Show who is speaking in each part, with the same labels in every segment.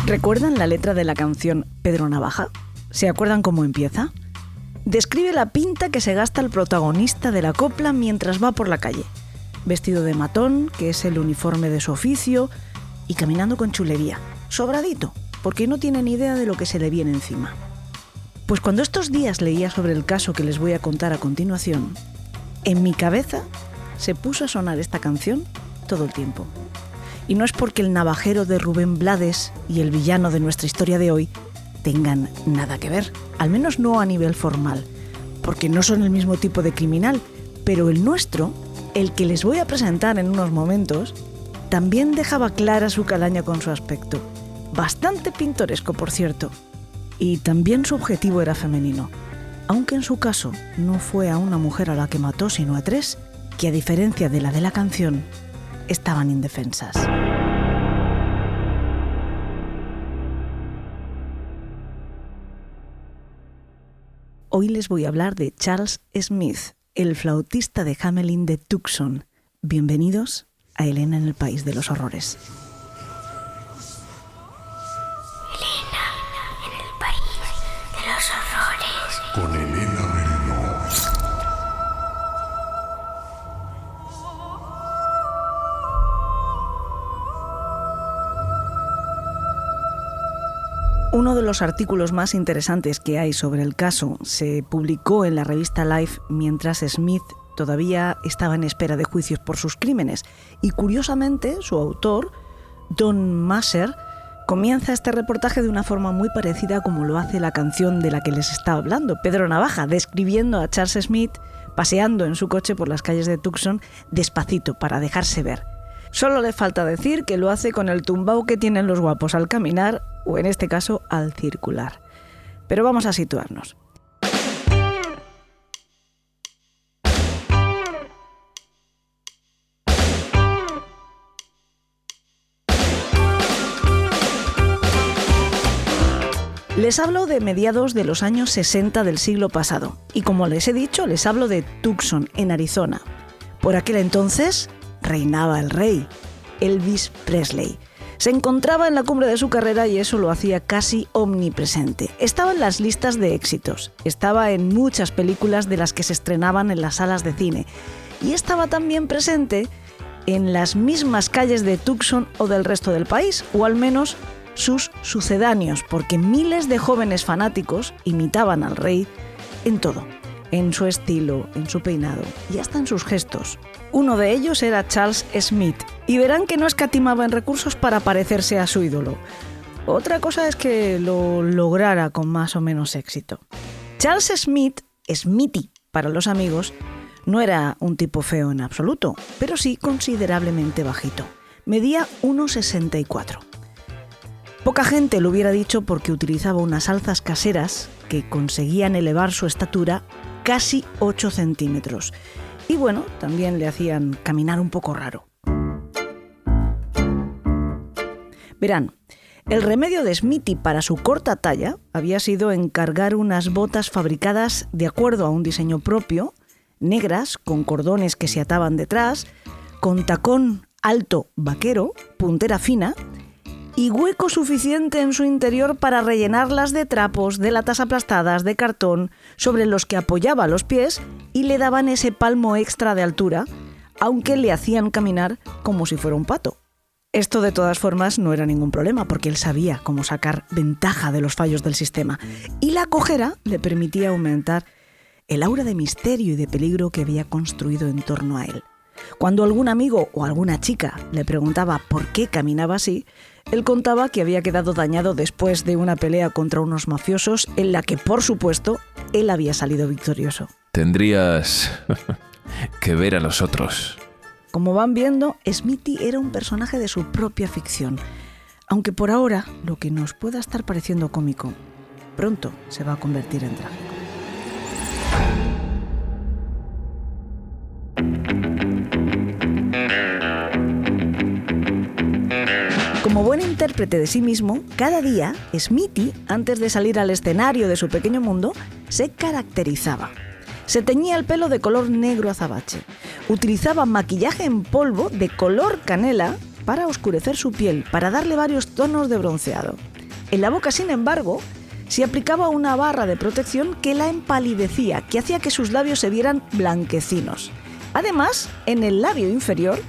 Speaker 1: ¿Recuerdan la letra de la canción Pedro Navaja? ¿Se acuerdan cómo empieza? Describe la pinta que se gasta el protagonista de la copla mientras va por la calle, vestido de matón, que es el uniforme de su oficio, y caminando con chulería, sobradito, porque no tiene ni idea de lo que se le viene encima. Pues cuando estos días leía sobre el caso que les voy a contar a continuación, en mi cabeza se puso a sonar esta canción todo el tiempo. Y no es porque el navajero de Rubén Blades y el villano de nuestra historia de hoy tengan nada que ver, al menos no a nivel formal, porque no son el mismo tipo de criminal, pero el nuestro, el que les voy a presentar en unos momentos, también dejaba clara su calaña con su aspecto, bastante pintoresco por cierto, y también su objetivo era femenino, aunque en su caso no fue a una mujer a la que mató sino a 3, que a diferencia de la de la canción, estaban indefensas. Hoy les voy a hablar de Charles Smith, el flautista de Hamelin de Tucson. Bienvenidos a Elena en el País de los Horrores.
Speaker 2: Elena en el País de los Horrores.
Speaker 3: Con Elena Merino.
Speaker 1: Uno de los artículos más interesantes que hay sobre el caso se publicó en la revista Life mientras Smith todavía estaba en espera de juicios por sus crímenes. Y curiosamente, su autor, Don Masser, comienza este reportaje de una forma muy parecida como lo hace la canción de la que les estaba hablando, Pedro Navaja, describiendo a Charles Smith paseando en su coche por las calles de Tucson despacito para dejarse ver. Solo le falta decir que lo hace con el tumbao que tienen los guapos al caminar, o en este caso al circular. Pero vamos a situarnos. Les hablo de mediados de los años 60 del siglo pasado, y como les he dicho, les hablo de Tucson, en Arizona. Por aquel entonces reinaba el rey, Elvis Presley. Se encontraba en la cumbre de su carrera y eso lo hacía casi omnipresente. Estaba en las listas de éxitos, estaba en muchas películas de las que se estrenaban en las salas de cine y estaba también presente en las mismas calles de Tucson o del resto del país, o al menos sus sucedáneos, porque miles de jóvenes fanáticos imitaban al rey en todo, en su estilo, en su peinado y hasta en sus gestos. Uno de ellos era Charles Smith, y verán que no escatimaba en recursos para parecerse a su ídolo. Otra cosa es que lo lograra con más o menos éxito. Charles Smith, Smithy para los amigos, no era un tipo feo en absoluto, pero sí considerablemente bajito. Medía 1,64. Poca gente lo hubiera dicho porque utilizaba unas alzas caseras que conseguían elevar su estatura casi 8 centímetros. Y bueno, también le hacían caminar un poco raro. Verán, el remedio de Smithy para su corta talla había sido encargar unas botas fabricadas de acuerdo a un diseño propio, negras, con cordones que se ataban detrás, con tacón alto vaquero, puntera fina, y hueco suficiente en su interior para rellenarlas de trapos, de latas aplastadas, de cartón, sobre los que apoyaba los pies y le daban ese palmo extra de altura, aunque le hacían caminar como si fuera un pato. Esto de todas formas no era ningún problema, porque él sabía cómo sacar ventaja de los fallos del sistema, y la cojera le permitía aumentar el aura de misterio y de peligro que había construido en torno a él. Cuando algún amigo o alguna chica le preguntaba por qué caminaba así, él contaba que había quedado dañado después de una pelea contra unos mafiosos en la que, por supuesto, él había salido victorioso.
Speaker 4: Tendrías que ver a los otros.
Speaker 1: Como van viendo, Smithy era un personaje de su propia ficción, aunque por ahora lo que nos pueda estar pareciendo cómico, pronto se va a convertir en trágico. Como buen intérprete de sí mismo, cada día Smithy, antes de salir al escenario de su pequeño mundo, se caracterizaba. Se teñía el pelo de color negro azabache, utilizaba maquillaje en polvo de color canela para oscurecer su piel, para darle varios tonos de bronceado. En la boca, sin embargo, se aplicaba una barra de protección que la empalidecía, que hacía que sus labios se vieran blanquecinos. Además, en el labio inferior,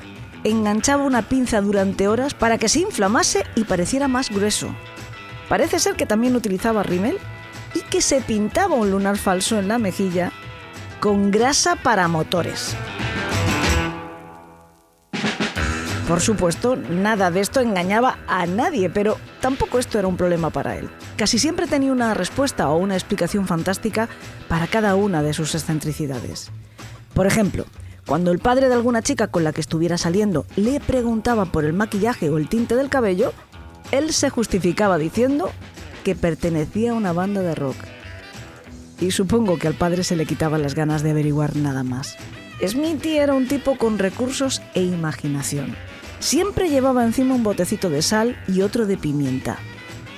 Speaker 1: enganchaba una pinza durante horas para que se inflamase y pareciera más grueso. Parece ser que también utilizaba rímel y que se pintaba un lunar falso en la mejilla con grasa para motores. Por supuesto, nada de esto engañaba a nadie, pero tampoco esto era un problema para él. Casi siempre tenía una respuesta o una explicación fantástica para cada una de sus excentricidades. Por ejemplo, cuando el padre de alguna chica con la que estuviera saliendo le preguntaba por el maquillaje o el tinte del cabello, él se justificaba diciendo que pertenecía a una banda de rock. Y supongo que al padre se le quitaban las ganas de averiguar nada más. Smithy era un tipo con recursos e imaginación. Siempre llevaba encima un botecito de sal y otro de pimienta.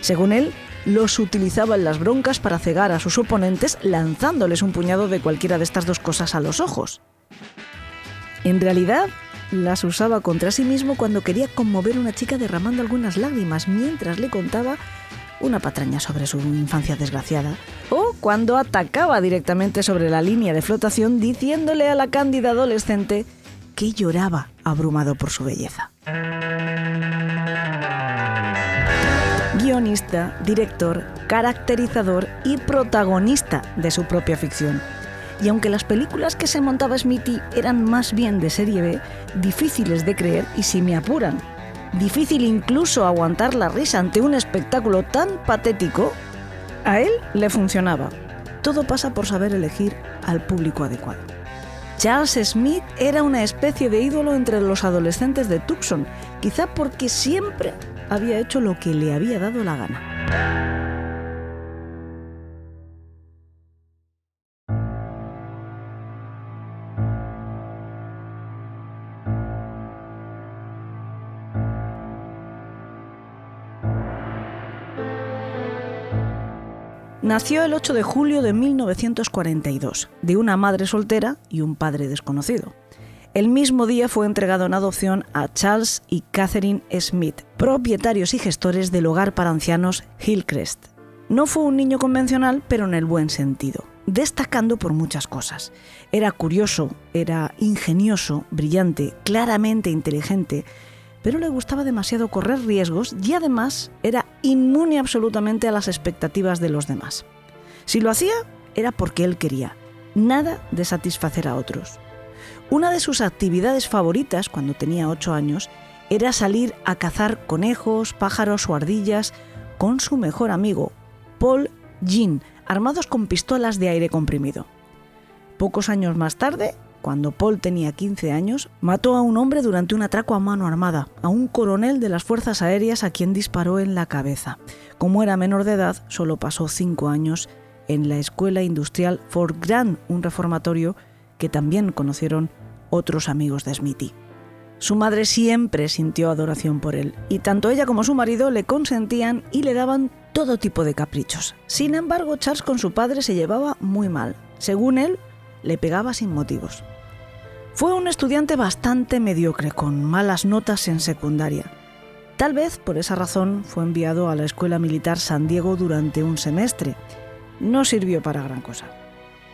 Speaker 1: Según él, los utilizaba en las broncas para cegar a sus oponentes lanzándoles un puñado de cualquiera de estas dos cosas a los ojos. En realidad, las usaba contra sí mismo cuando quería conmover a una chica derramando algunas lágrimas mientras le contaba una patraña sobre su infancia desgraciada, o cuando atacaba directamente sobre la línea de flotación diciéndole a la cándida adolescente que lloraba abrumado por su belleza. Guionista, director, caracterizador y protagonista de su propia ficción. Y aunque las películas que se montaba Smithy eran más bien de serie B, difíciles de creer y, si me apuran, difícil incluso aguantar la risa ante un espectáculo tan patético, a él le funcionaba. Todo pasa por saber elegir al público adecuado. Charles Smith era una especie de ídolo entre los adolescentes de Tucson, quizá porque siempre había hecho lo que le había dado la gana. Nació el 8 de julio de 1942, de una madre soltera y un padre desconocido. El mismo día fue entregado en adopción a Charles y Catherine Smith, propietarios y gestores del hogar para ancianos Hillcrest. No fue un niño convencional, pero en el buen sentido, destacando por muchas cosas. Era curioso, era ingenioso, brillante, claramente inteligente, pero le gustaba demasiado correr riesgos y además era inmune absolutamente a las expectativas de los demás. Si lo hacía, era porque él quería, nada de satisfacer a otros. Una de sus actividades favoritas cuando tenía 8 años era salir a cazar conejos, pájaros o ardillas con su mejor amigo, Paul Jean, armados con pistolas de aire comprimido. Pocos años más tarde, cuando Paul tenía 15 años, mató a un hombre durante un atraco a mano armada, a un coronel de las Fuerzas Aéreas a quien disparó en la cabeza. Como era menor de edad, solo pasó 5 años en la Escuela Industrial Fort Grant, un reformatorio que también conocieron otros amigos de Smithy. Su madre siempre sintió adoración por él, y tanto ella como su marido le consentían y le daban todo tipo de caprichos. Sin embargo, Charles con su padre se llevaba muy mal. Según él, le pegaba sin motivos. Fue un estudiante bastante mediocre, con malas notas en secundaria. Tal vez por esa razón fue enviado a la Escuela Militar San Diego durante un semestre. No sirvió para gran cosa.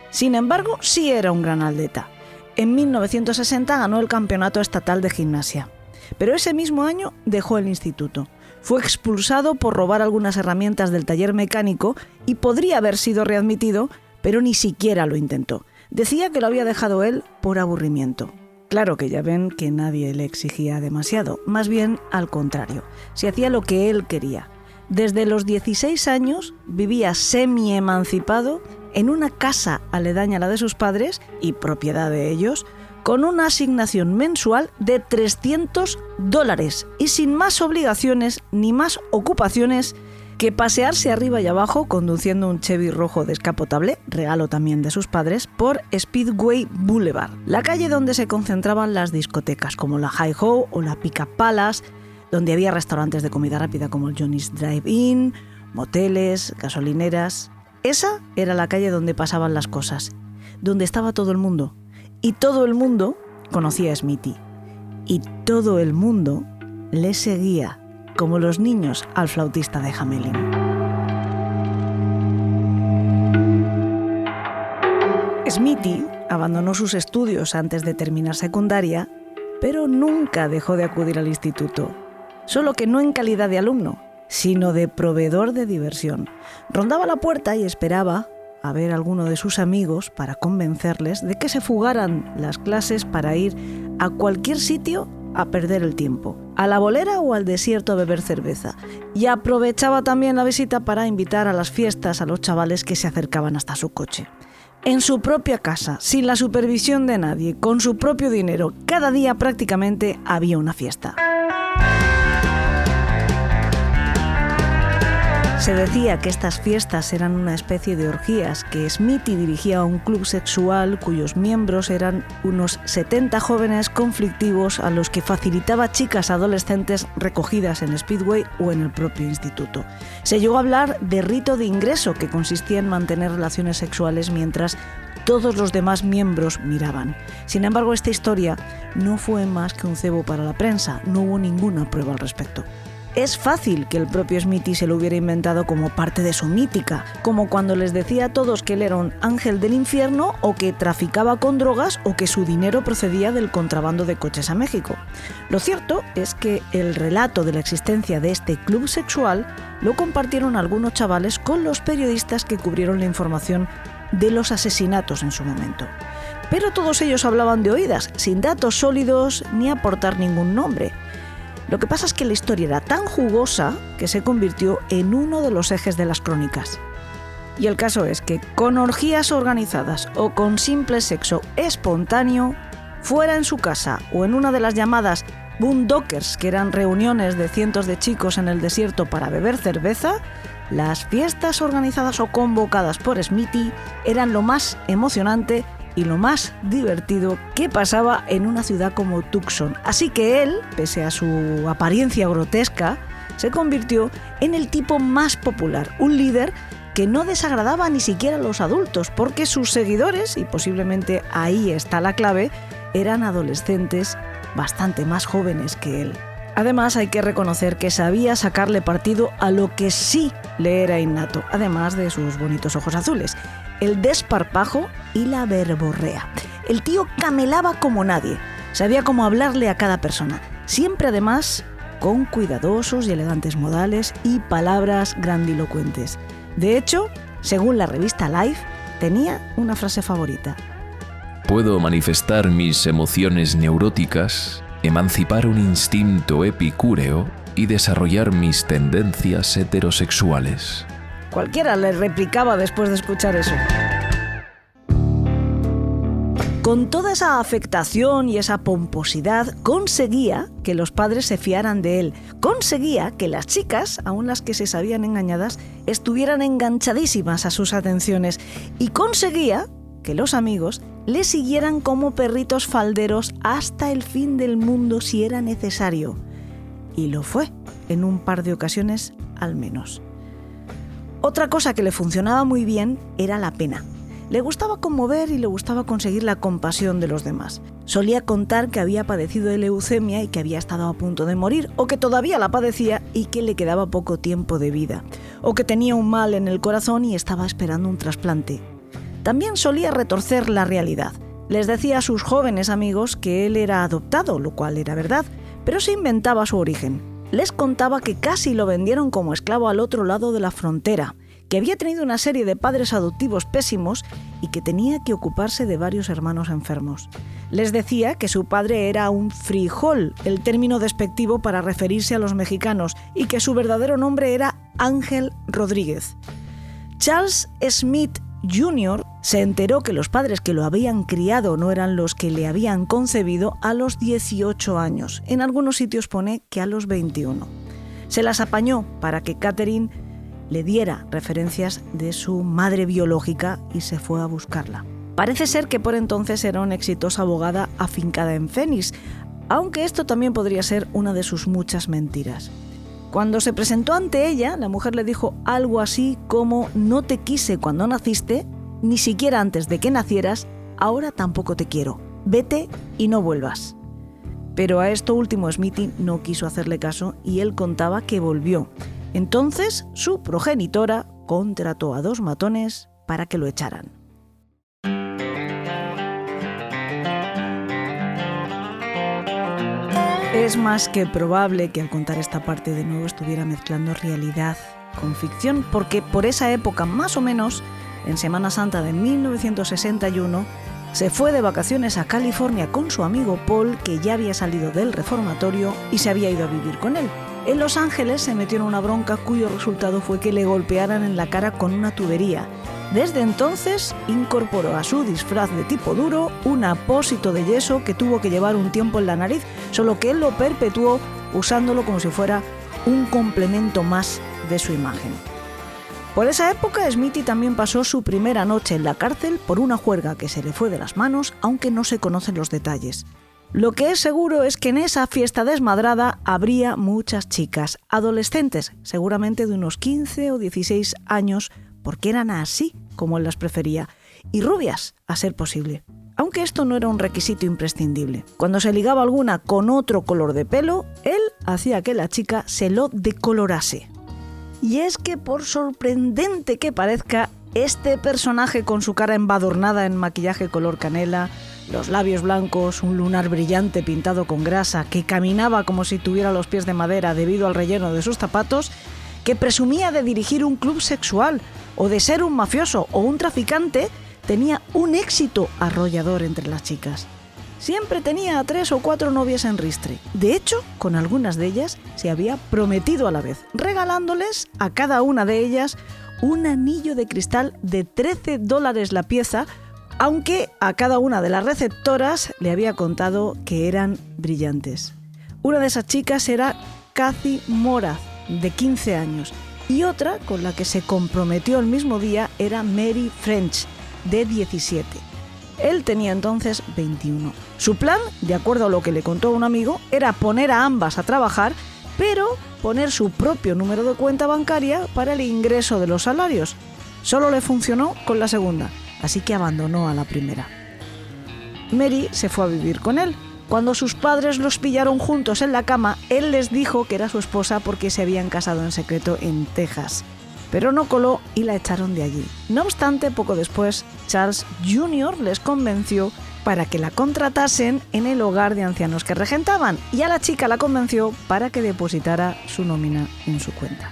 Speaker 1: Sin embargo, sí era un gran atleta. En 1960 ganó el campeonato estatal de gimnasia. Pero ese mismo año dejó el instituto. Fue expulsado por robar algunas herramientas del taller mecánico y podría haber sido readmitido, pero ni siquiera lo intentó. Decía que lo había dejado él por aburrimiento. Claro que ya ven que nadie le exigía demasiado, más bien al contrario, se hacía lo que él quería. Desde los 16 años vivía semi-emancipado en una casa aledaña a la de sus padres y propiedad de ellos, con una asignación mensual de $300 y sin más obligaciones ni más ocupaciones que pasearse arriba y abajo conduciendo un Chevy rojo descapotable, regalo también de sus padres, por Speedway Boulevard, la calle donde se concentraban las discotecas como la Hi-Ho o la Pickup Palace, donde había restaurantes de comida rápida como el Johnny's Drive-In, moteles, gasolineras. Esa era la calle donde pasaban las cosas, donde estaba todo el mundo. Y todo el mundo conocía a Smithy. Y todo el mundo le seguía, como los niños al flautista de Hamelin. Smithy abandonó sus estudios antes de terminar secundaria, pero nunca dejó de acudir al instituto. Solo que no en calidad de alumno, sino de proveedor de diversión. Rondaba la puerta y esperaba a ver a alguno de sus amigos para convencerles de que se fugaran las clases para ir a cualquier sitio a perder el tiempo, a la bolera o al desierto a beber cerveza. Y aprovechaba también la visita para invitar a las fiestas a los chavales que se acercaban hasta su coche. En su propia casa, sin la supervisión de nadie, con su propio dinero, cada día prácticamente había una fiesta. Se decía que estas fiestas eran una especie de orgías, que Smithy dirigía un club sexual cuyos miembros eran unos 70 jóvenes conflictivos a los que facilitaba chicas adolescentes recogidas en Speedway o en el propio instituto. Se llegó a hablar de rito de ingreso, que consistía en mantener relaciones sexuales mientras todos los demás miembros miraban. Sin embargo, esta historia no fue más que un cebo para la prensa, no hubo ninguna prueba al respecto. Es fácil que el propio Smithy se lo hubiera inventado como parte de su mítica, como cuando les decía a todos que él era un ángel del infierno o que traficaba con drogas o que su dinero procedía del contrabando de coches a México. Lo cierto es que el relato de la existencia de este club sexual lo compartieron algunos chavales con los periodistas que cubrieron la información de los asesinatos en su momento. Pero todos ellos hablaban de oídas, sin datos sólidos ni aportar ningún nombre. Lo que pasa es que la historia era tan jugosa que se convirtió en uno de los ejes de las crónicas. Y el caso es que con orgías organizadas o con simple sexo espontáneo, fuera en su casa o en una de las llamadas boondockers, que eran reuniones de cientos de chicos en el desierto para beber cerveza, las fiestas organizadas o convocadas por Smithy eran lo más emocionante y lo más divertido que pasaba en una ciudad como Tucson. Así que él, pese a su apariencia grotesca, se convirtió en el tipo más popular, un líder que no desagradaba ni siquiera a los adultos, porque sus seguidores, y posiblemente ahí está la clave, eran adolescentes bastante más jóvenes que él. Además, hay que reconocer que sabía sacarle partido a lo que sí le era innato, además de sus bonitos ojos azules: el desparpajo y la verborrea. El tío camelaba como nadie, sabía cómo hablarle a cada persona, siempre además con cuidadosos y elegantes modales y palabras grandilocuentes. De hecho, según la revista Life, tenía una frase favorita:
Speaker 4: Puedo manifestar mis emociones neuróticas, emancipar un instinto epicúreo y desarrollar mis tendencias heterosexuales.
Speaker 1: Cualquiera le replicaba después de escuchar eso. Con toda esa afectación y esa pomposidad, conseguía que los padres se fiaran de él. Conseguía que las chicas, aun las que se sabían engañadas, estuvieran enganchadísimas a sus atenciones. Y conseguía que los amigos le siguieran como perritos falderos hasta el fin del mundo si era necesario. Y lo fue, en un par de ocasiones al menos. Otra cosa que le funcionaba muy bien era la pena. Le gustaba conmover y le gustaba conseguir la compasión de los demás. Solía contar que había padecido de leucemia y que había estado a punto de morir, o que todavía la padecía y que le quedaba poco tiempo de vida, o que tenía un mal en el corazón y estaba esperando un trasplante. También solía retorcer la realidad. Les decía a sus jóvenes amigos que él era adoptado, lo cual era verdad, pero se inventaba su origen. Les contaba que casi lo vendieron como esclavo al otro lado de la frontera, que había tenido una serie de padres adoptivos pésimos y que tenía que ocuparse de varios hermanos enfermos. Les decía que su padre era un frijol, el término despectivo para referirse a los mexicanos, y que su verdadero nombre era Ángel Rodríguez. Charles Smith Jr. se enteró que los padres que lo habían criado no eran los que le habían concebido a los 18 años. En algunos sitios pone que a los 21. Se las apañó para que Catherine le diera referencias de su madre biológica y se fue a buscarla. Parece ser que por entonces era una exitosa abogada afincada en Phoenix, aunque esto también podría ser una de sus muchas mentiras. Cuando se presentó ante ella, la mujer le dijo algo así como: no te quise cuando naciste, ni siquiera antes de que nacieras, ahora tampoco te quiero. Vete y no vuelvas. Pero a esto último Smithy no quiso hacerle caso y él contaba que volvió. Entonces su progenitora contrató a 2 matones para que lo echaran. Es más que probable que al contar esta parte de nuevo estuviera mezclando realidad con ficción, porque por esa época, más o menos, en Semana Santa de 1961, se fue de vacaciones a California con su amigo Paul, que ya había salido del reformatorio y se había ido a vivir con él. En Los Ángeles se metió en una bronca cuyo resultado fue que le golpearan en la cara con una tubería. Desde entonces incorporó a su disfraz de tipo duro un apósito de yeso que tuvo que llevar un tiempo en la nariz, solo que él lo perpetuó usándolo como si fuera un complemento más de su imagen. Por esa época, Smithy también pasó su primera noche en la cárcel por una juerga que se le fue de las manos, aunque no se conocen los detalles. Lo que es seguro es que en esa fiesta desmadrada habría muchas chicas, adolescentes, seguramente de unos 15 o 16 años, porque eran así como él las prefería, y rubias, a ser posible. Aunque esto no era un requisito imprescindible. Cuando se ligaba alguna con otro color de pelo, él hacía que la chica se lo decolorase. Y es que, por sorprendente que parezca, este personaje con su cara embadurnada en maquillaje color canela, los labios blancos, un lunar brillante pintado con grasa, que caminaba como si tuviera los pies de madera debido al relleno de sus zapatos, que presumía de dirigir un club sexual, o de ser un mafioso o un traficante, tenía un éxito arrollador entre las chicas. Siempre tenía 3 o 4 novias en ristre. De hecho, con algunas de ellas se había prometido a la vez, regalándoles a cada una de ellas un anillo de cristal de $13 la pieza, aunque a cada una de las receptoras le había contado que eran brillantes. Una de esas chicas era Kathy Morath, de 15 años, y otra con la que se comprometió el mismo día era Mary French, de 17. Él tenía entonces 21. Su plan, de acuerdo a lo que le contó un amigo, era poner a ambas a trabajar, pero poner su propio número de cuenta bancaria para el ingreso de los salarios. Solo le funcionó con la segunda, así que abandonó a la primera. Mary se fue a vivir con él. Cuando sus padres los pillaron juntos en la cama, él les dijo que era su esposa porque se habían casado en secreto en Texas. Pero no coló y la echaron de allí. No obstante, poco después, Charles Jr. les convenció para que la contratasen en el hogar de ancianos que regentaban, y a la chica la convenció para que depositara su nómina en su cuenta.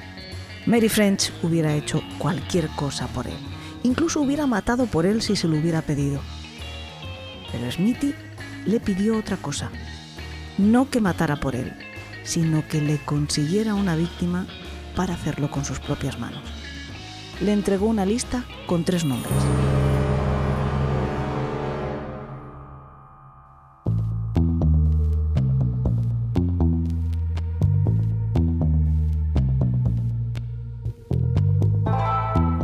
Speaker 1: Mary French hubiera hecho cualquier cosa por él. Incluso hubiera matado por él si se lo hubiera pedido. Pero Smithy le pidió otra cosa. No que matara por él, sino que le consiguiera una víctima para hacerlo con sus propias manos. Le entregó una lista con 3 nombres.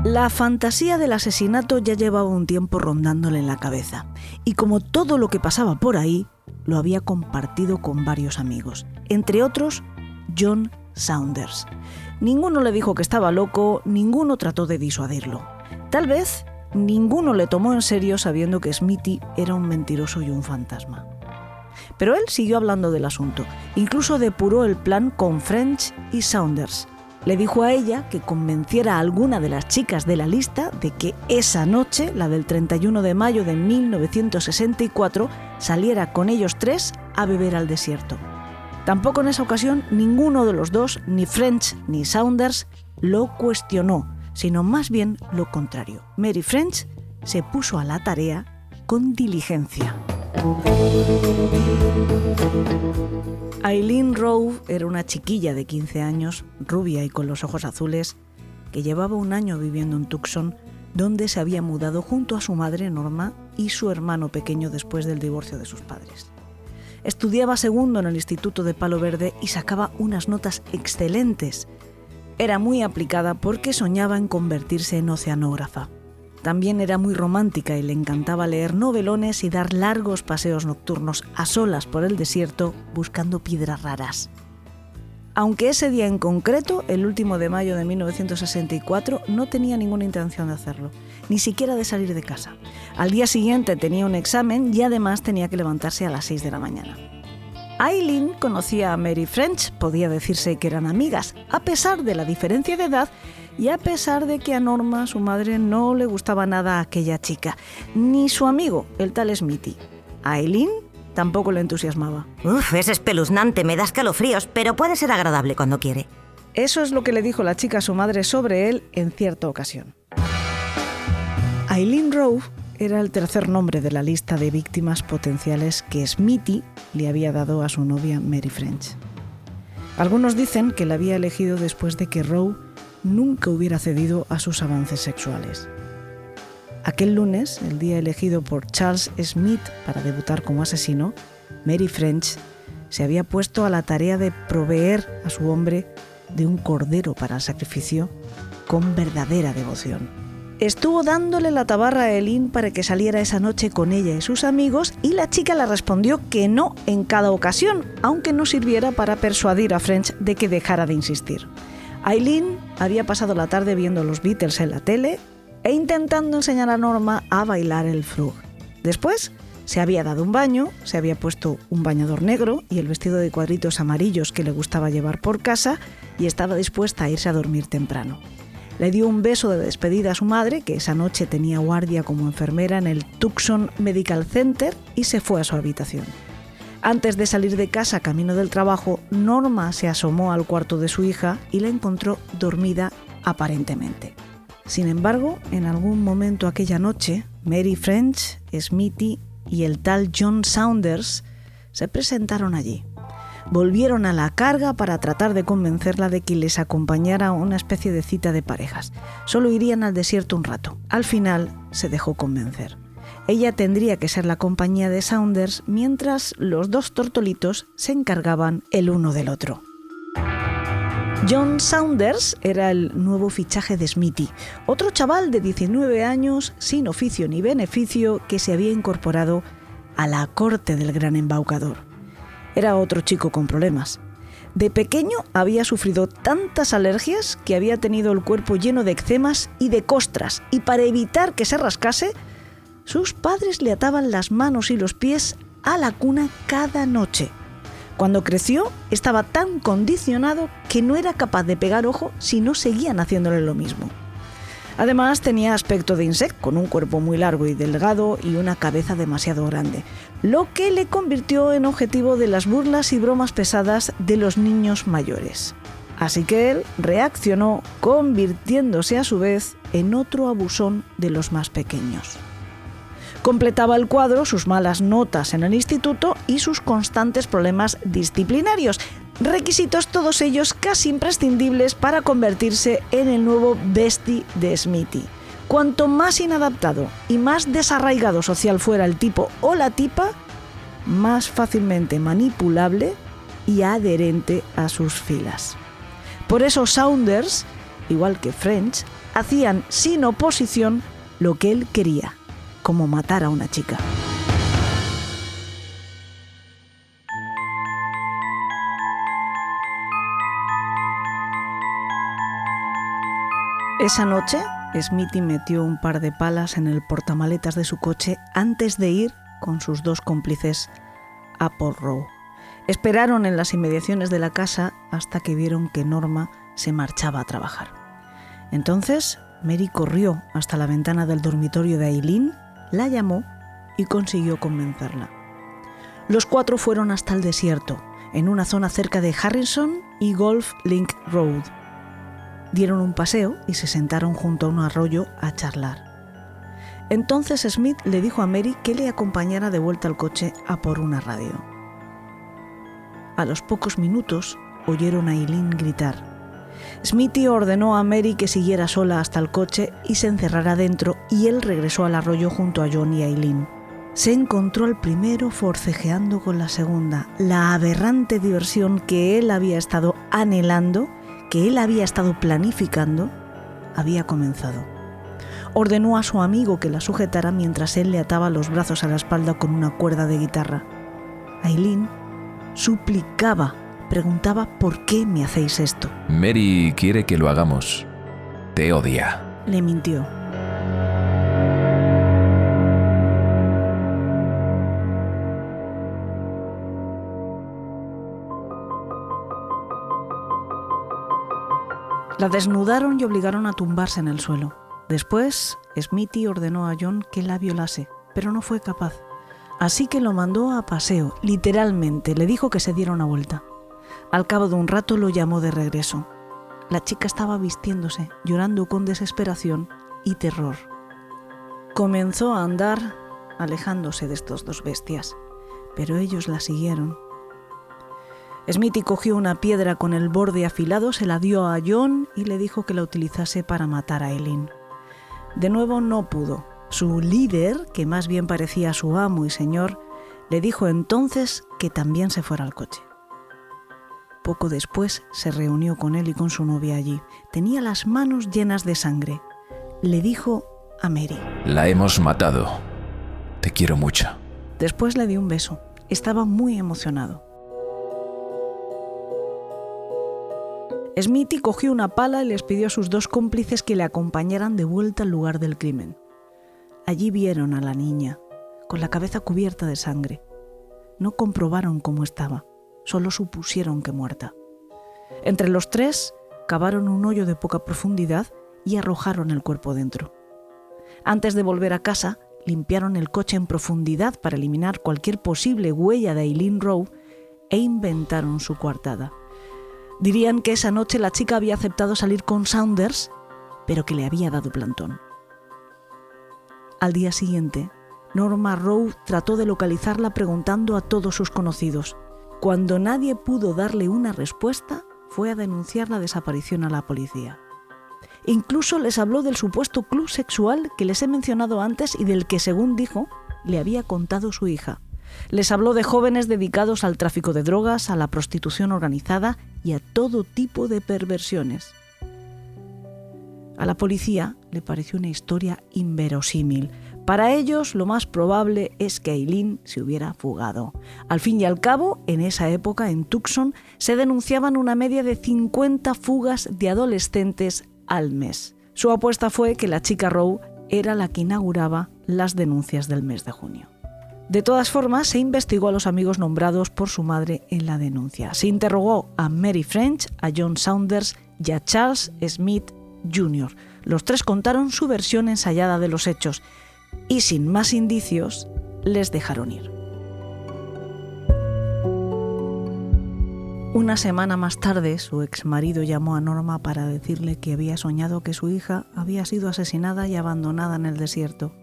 Speaker 1: La fantasía del asesinato ya llevaba un tiempo rondándole en la cabeza, y como todo lo que pasaba por ahí, lo había compartido con varios amigos, entre otros John Saunders. Ninguno le dijo que estaba loco, ninguno trató de disuadirlo. Tal vez ninguno le tomó en serio sabiendo que Smithy era un mentiroso y un fantasma. Pero él siguió hablando del asunto, incluso depuró el plan con French y Saunders. Le dijo a ella que convenciera a alguna de las chicas de la lista de que esa noche, la del 31 de mayo de 1964, saliera con ellos 3 a beber al desierto. Tampoco en esa ocasión ninguno de los dos, ni French ni Saunders, lo cuestionó, sino más bien lo contrario. Mary French se puso a la tarea con diligencia. Eileen Rowe era una chiquilla de 15 años, rubia y con los ojos azules, que llevaba un año viviendo en Tucson, donde se había mudado junto a su madre Norma y su hermano pequeño después del divorcio de sus padres. Estudiaba segundo en el Instituto de Palo Verde y sacaba unas notas excelentes. Era muy aplicada porque soñaba en convertirse en oceanógrafa. También era muy romántica y le encantaba leer novelones y dar largos paseos nocturnos a solas por el desierto buscando piedras raras. Aunque ese día en concreto, el último de mayo de 1964, no tenía ninguna intención de hacerlo, ni siquiera de salir de casa. Al día siguiente tenía un examen y además tenía que levantarse a las 6 de la mañana. Eileen conocía a Mary French, podía decirse que eran amigas, a pesar de la diferencia de edad y a pesar de que a Norma, su madre, no le gustaba nada a aquella chica, ni su amigo, el tal Smithy. A Eileen tampoco le entusiasmaba.
Speaker 3: Uf, es espeluznante, me da escalofríos, pero puede ser agradable cuando quiere.
Speaker 1: Eso es lo que le dijo la chica a su madre sobre él en cierta ocasión. Eileen Rowe era el tercer nombre de la lista de víctimas potenciales que Smithy le había dado a su novia Mary French. Algunos dicen que la había elegido después de que Rowe nunca hubiera cedido a sus avances sexuales. Aquel lunes, el día elegido por Charles Smith para debutar como asesino, Mary French se había puesto a la tarea de proveer a su hombre de un cordero para el sacrificio con verdadera devoción. Estuvo dándole la tabarra a Eileen para que saliera esa noche con ella y sus amigos y la chica le respondió que no en cada ocasión, aunque no sirviera para persuadir a French de que dejara de insistir. Eileen había pasado la tarde viendo los Beatles en la tele e intentando enseñar a Norma a bailar el frug. Después se había dado un baño, se había puesto un bañador negro y el vestido de cuadritos amarillos que le gustaba llevar por casa y estaba dispuesta a irse a dormir temprano. Le dio un beso de despedida a su madre, que esa noche tenía guardia como enfermera en el Tucson Medical Center, y se fue a su habitación. Antes de salir de casa camino del trabajo, Norma se asomó al cuarto de su hija y la encontró dormida aparentemente. Sin embargo, en algún momento aquella noche, Mary French, Smithy y el tal John Saunders se presentaron allí. Volvieron a la carga para tratar de convencerla de que les acompañara a una especie de cita de parejas. Solo irían al desierto un rato. Al final se dejó convencer. Ella tendría que ser la compañía de Saunders mientras los dos tortolitos se encargaban el uno del otro. John Saunders era el nuevo fichaje de Smithy, otro chaval de 19 años sin oficio ni beneficio que se había incorporado a la corte del gran embaucador. Era otro chico con problemas. De pequeño había sufrido tantas alergias que había tenido el cuerpo lleno de eczemas y de costras, y para evitar que se rascase, sus padres le ataban las manos y los pies a la cuna cada noche. Cuando creció, estaba tan condicionado que no era capaz de pegar ojo si no seguían haciéndole lo mismo. Además, tenía aspecto de insecto, con un cuerpo muy largo y delgado y una cabeza demasiado grande, lo que le convirtió en objetivo de las burlas y bromas pesadas de los niños mayores. Así que él reaccionó, convirtiéndose a su vez en otro abusón de los más pequeños. Completaba el cuadro sus malas notas en el instituto y sus constantes problemas disciplinarios, requisitos todos ellos casi imprescindibles para convertirse en el nuevo bestie de Smithy. Cuanto más inadaptado y más desarraigado social fuera el tipo o la tipa, más fácilmente manipulable y adherente a sus filas. Por eso Saunders, igual que French, hacían sin oposición lo que él quería, como matar a una chica. Esa noche, Smithy metió un par de palas en el portamaletas de su coche antes de ir con sus dos cómplices a por Rowe. Esperaron en las inmediaciones de la casa hasta que vieron que Norma se marchaba a trabajar. Entonces, Mary corrió hasta la ventana del dormitorio de Eileen, la llamó y consiguió convencerla. Los cuatro fueron hasta el desierto, en una zona cerca de Harrison y Golf Link Road. Dieron un paseo y se sentaron junto a un arroyo a charlar. Entonces Smith le dijo a Mary que le acompañara de vuelta al coche a por una radio. A los pocos minutos oyeron a Eileen gritar. Smithy ordenó a Mary que siguiera sola hasta el coche y se encerrara dentro, y él regresó al arroyo junto a John y Eileen. Se encontró al primero forcejeando con la segunda. La aberrante diversión que él había estado anhelando, que él había estado planificando, había comenzado. Ordenó a su amigo que la sujetara mientras él le ataba los brazos a la espalda con una cuerda de guitarra. Eileen suplicaba, preguntaba ¿por qué me hacéis esto?
Speaker 4: Mary quiere que lo hagamos. Te odia.
Speaker 1: Le mintió. La desnudaron y obligaron a tumbarse en el suelo. Después, Smithy ordenó a John que la violase, pero no fue capaz. Así que lo mandó a paseo, literalmente, le dijo que se diera una vuelta. Al cabo de un rato lo llamó de regreso. La chica estaba vistiéndose, llorando con desesperación y terror. Comenzó a andar alejándose de estos dos bestias, pero ellos la siguieron. Smithy cogió una piedra con el borde afilado, se la dio a John y le dijo que la utilizase para matar a Eileen. De nuevo no pudo. Su líder, que más bien parecía su amo y señor, le dijo entonces que también se fuera al coche. Poco después se reunió con él y con su novia allí. Tenía las manos llenas de sangre. Le dijo a Mary:
Speaker 4: La hemos matado. Te quiero mucho.
Speaker 1: Después le dio un beso. Estaba muy emocionado. Smithy cogió una pala y les pidió a sus dos cómplices que le acompañaran de vuelta al lugar del crimen. Allí vieron a la niña, con la cabeza cubierta de sangre. No comprobaron cómo estaba, solo supusieron que muerta. Entre los tres, cavaron un hoyo de poca profundidad y arrojaron el cuerpo dentro. Antes de volver a casa, limpiaron el coche en profundidad para eliminar cualquier posible huella de Eileen Rowe e inventaron su coartada. Dirían que esa noche la chica había aceptado salir con Saunders, pero que le había dado plantón. Al día siguiente, Norma Rowe trató de localizarla preguntando a todos sus conocidos. Cuando nadie pudo darle una respuesta, fue a denunciar la desaparición a la policía. Incluso les habló del supuesto club sexual que les he mencionado antes y del que, según dijo, le había contado su hija. Les habló de jóvenes dedicados al tráfico de drogas, a la prostitución organizada y a todo tipo de perversiones. A la policía le pareció una historia inverosímil. Para ellos, lo más probable es que Eileen se hubiera fugado. Al fin y al cabo, en esa época, en Tucson, se denunciaban una media de 50 fugas de adolescentes al mes. Su apuesta fue que la chica Rowe era la que inauguraba las denuncias del mes de junio. De todas formas, se investigó a los amigos nombrados por su madre en la denuncia. Se interrogó a Mary French, a John Saunders y a Charles Smith Jr. Los tres contaron su versión ensayada de los hechos y, sin más indicios, les dejaron ir. Una semana más tarde, su exmarido llamó a Norma para decirle que había soñado que su hija había sido asesinada y abandonada en el desierto.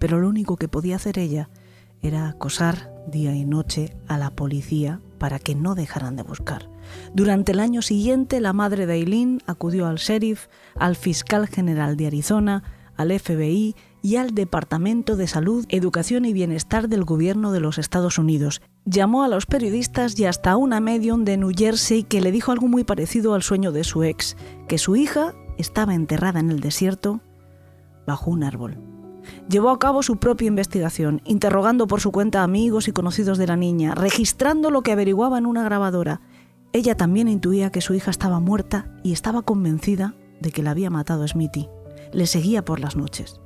Speaker 1: Pero lo único que podía hacer ella era acosar día y noche a la policía para que no dejaran de buscar. Durante el año siguiente, la madre de Eileen acudió al sheriff, al fiscal general de Arizona, al FBI y al Departamento de Salud, Educación y Bienestar del Gobierno de los Estados Unidos. Llamó a los periodistas y hasta a una medium de New Jersey que le dijo algo muy parecido al sueño de su ex, que su hija estaba enterrada en el desierto bajo un árbol. Llevó a cabo su propia investigación, interrogando por su cuenta a amigos y conocidos de la niña, registrando lo que averiguaba en una grabadora. Ella también intuía que su hija estaba muerta y estaba convencida de que la había matado Smithy. Le seguía por las noches.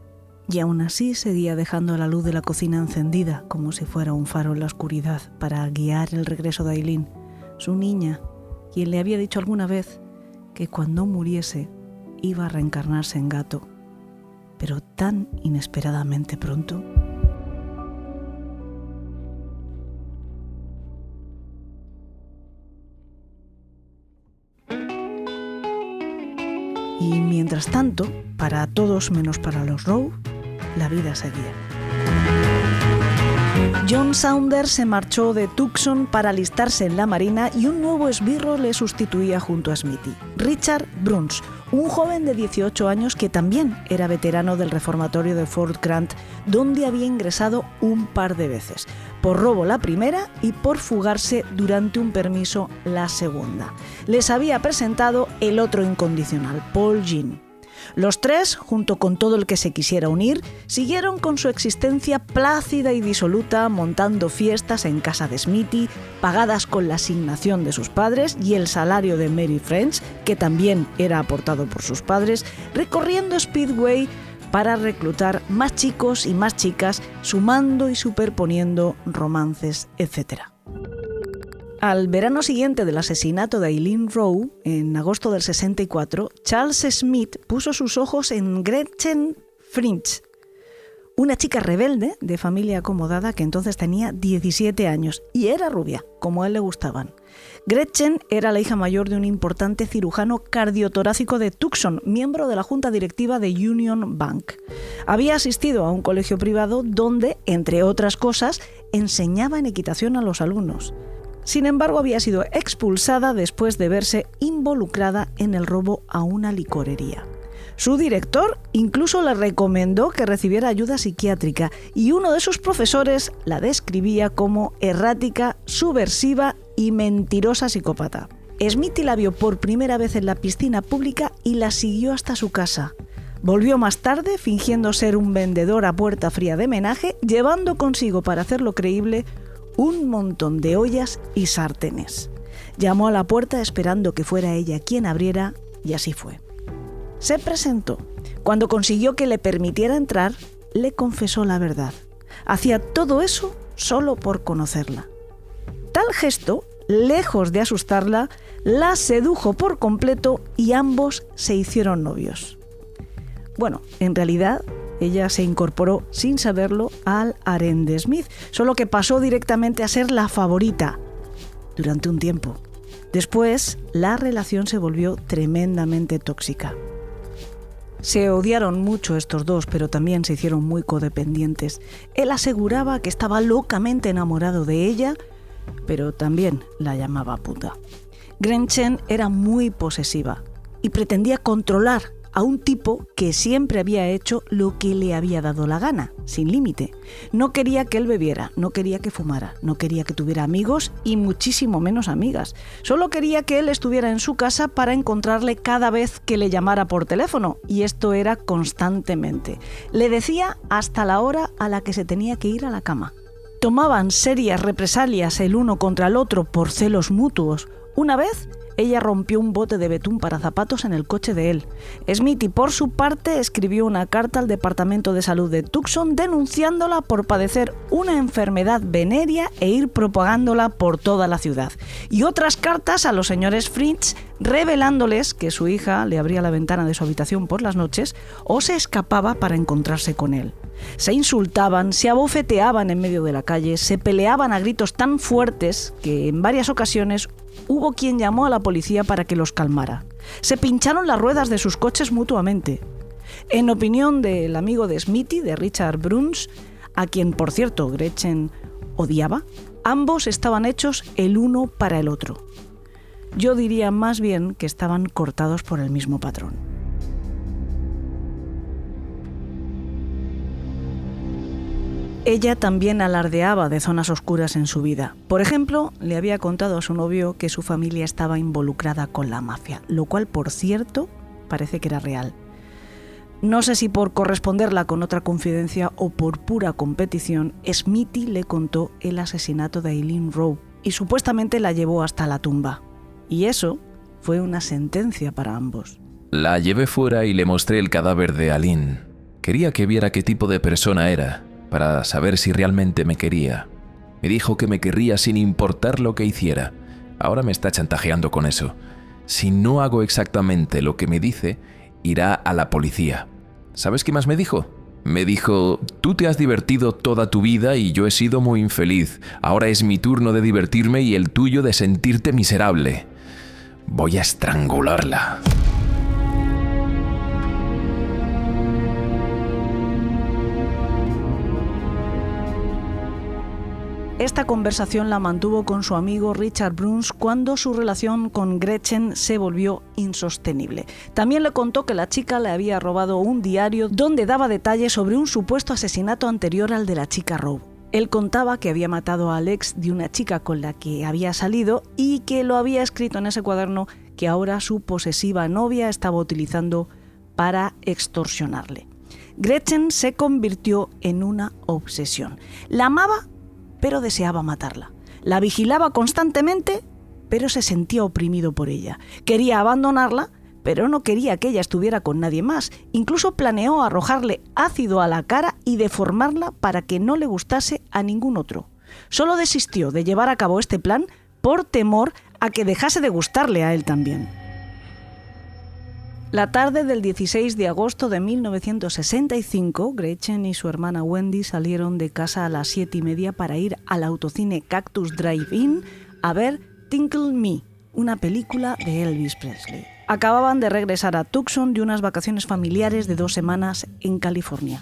Speaker 1: Y aún así seguía dejando la luz de la cocina encendida, como si fuera un faro en la oscuridad, para guiar el regreso de Eileen, su niña, quien le había dicho alguna vez que cuando muriese iba a reencarnarse en gato. Pero tan inesperadamente pronto. Y mientras tanto, para todos menos para los Rowe, la vida seguía. John Saunders se marchó de Tucson para alistarse en la Marina y un nuevo esbirro le sustituía junto a Smithy, Richard Bruns, un joven de 18 años que también era veterano del reformatorio de Fort Grant, donde había ingresado un par de veces, por robo la primera y por fugarse durante un permiso la segunda. Les había presentado el otro incondicional, Paul Jean. Los tres, junto con todo el que se quisiera unir, siguieron con su existencia plácida y disoluta, montando fiestas en casa de Smithy, pagadas con la asignación de sus padres y el salario de Mary French, que también era aportado por sus padres, recorriendo Speedway para reclutar más chicos y más chicas, sumando y superponiendo romances, etc. Al verano siguiente del asesinato de Eileen Rowe, en agosto del 64, Charles Smith puso sus ojos en Gretchen French, una chica rebelde de familia acomodada que entonces tenía 17 años y era rubia, como a él le gustaban. Gretchen era la hija mayor de un importante cirujano cardiotorácico de Tucson, miembro de la junta directiva de Union Bank. Había asistido a un colegio privado donde, entre otras cosas, enseñaba en equitación a los alumnos. Sin embargo, había sido expulsada después de verse involucrada en el robo a una licorería. Su director incluso le recomendó que recibiera ayuda psiquiátrica y uno de sus profesores la describía como errática, subversiva y mentirosa psicópata. Smithy la vio por primera vez en la piscina pública y la siguió hasta su casa. Volvió más tarde fingiendo ser un vendedor a puerta fría de homenaje, llevando consigo para hacerlo creíble un montón de ollas y sartenes. Llamó a la puerta esperando que fuera ella quien abriera y así fue. Se presentó. Cuando consiguió que le permitiera entrar, le confesó la verdad. Hacía todo eso solo por conocerla. Tal gesto, lejos de asustarla, la sedujo por completo y ambos se hicieron novios. Bueno, en realidad, ella se incorporó sin saberlo al harén de Smith, solo que pasó directamente a ser la favorita durante un tiempo. Después, la relación se volvió tremendamente tóxica. Se odiaron mucho estos dos, pero también se hicieron muy codependientes. Él aseguraba que estaba locamente enamorado de ella, pero también la llamaba puta. Gretchen era muy posesiva y pretendía controlar a un tipo que siempre había hecho lo que le había dado la gana, sin límite. No quería que él bebiera, no quería que fumara, no quería que tuviera amigos y muchísimo menos amigas. Solo quería que él estuviera en su casa para encontrarle cada vez que le llamara por teléfono, y esto era constantemente. Le decía hasta la hora a la que se tenía que ir a la cama. Tomaban serias represalias el uno contra el otro por celos mutuos. Una vez, ella rompió un bote de betún para zapatos en el coche de él. Smithy, por su parte, escribió una carta al Departamento de Salud de Tucson denunciándola por padecer una enfermedad venérea e ir propagándola por toda la ciudad. Y otras cartas a los señores Fritz revelándoles que su hija le abría la ventana de su habitación por las noches o se escapaba para encontrarse con él. Se insultaban, se abofeteaban en medio de la calle, se peleaban a gritos tan fuertes que en varias ocasiones hubo quien llamó a la policía para que los calmara. Se pincharon las ruedas de sus coches mutuamente. En opinión del amigo de Smithy, de Richard Bruns, a quien, por cierto, Gretchen odiaba, ambos estaban hechos el uno para el otro. Yo diría más bien que estaban cortados por el mismo patrón. Ella también alardeaba de zonas oscuras en su vida. Por ejemplo, le había contado a su novio que su familia estaba involucrada con la mafia, lo cual, por cierto, parece que era real. No sé si por corresponderla con otra confidencia o por pura competición, Smithy le contó el asesinato de Eileen Rowe y supuestamente la llevó hasta la tumba. Y eso fue una sentencia para ambos.
Speaker 4: La llevé fuera y le mostré el cadáver de Eileen. Quería que viera qué tipo de persona era, para saber si realmente me quería. Me dijo que me querría sin importar lo que hiciera. Ahora me está chantajeando con eso. Si no hago exactamente lo que me dice, irá a la policía. ¿Sabes qué más me dijo? Me dijo: tú te has divertido toda tu vida y yo he sido muy infeliz. Ahora es mi turno de divertirme y el tuyo de sentirte miserable. Voy a estrangularla.
Speaker 1: Esta conversación la mantuvo con su amigo Richard Bruns cuando su relación con Gretchen se volvió insostenible. También le contó que la chica le había robado un diario donde daba detalles sobre un supuesto asesinato anterior al de la chica Rowe. Él contaba que había matado al ex de una chica con la que había salido y que lo había escrito en ese cuaderno que ahora su posesiva novia estaba utilizando para extorsionarle. Gretchen se convirtió en una obsesión. La amaba, pero deseaba matarla. La vigilaba constantemente, pero se sentía oprimido por ella. Quería abandonarla, pero no quería que ella estuviera con nadie más. Incluso planeó arrojarle ácido a la cara y deformarla para que no le gustase a ningún otro. Solo desistió de llevar a cabo este plan por temor a que dejase de gustarle a él también. La tarde del 16 de agosto de 1965, Gretchen y su hermana Wendy salieron de casa a las 7:30 para ir al autocine Cactus Drive-In a ver Tinkle Me, una película de Elvis Presley. Acababan de regresar a Tucson de unas vacaciones familiares de 2 semanas en California.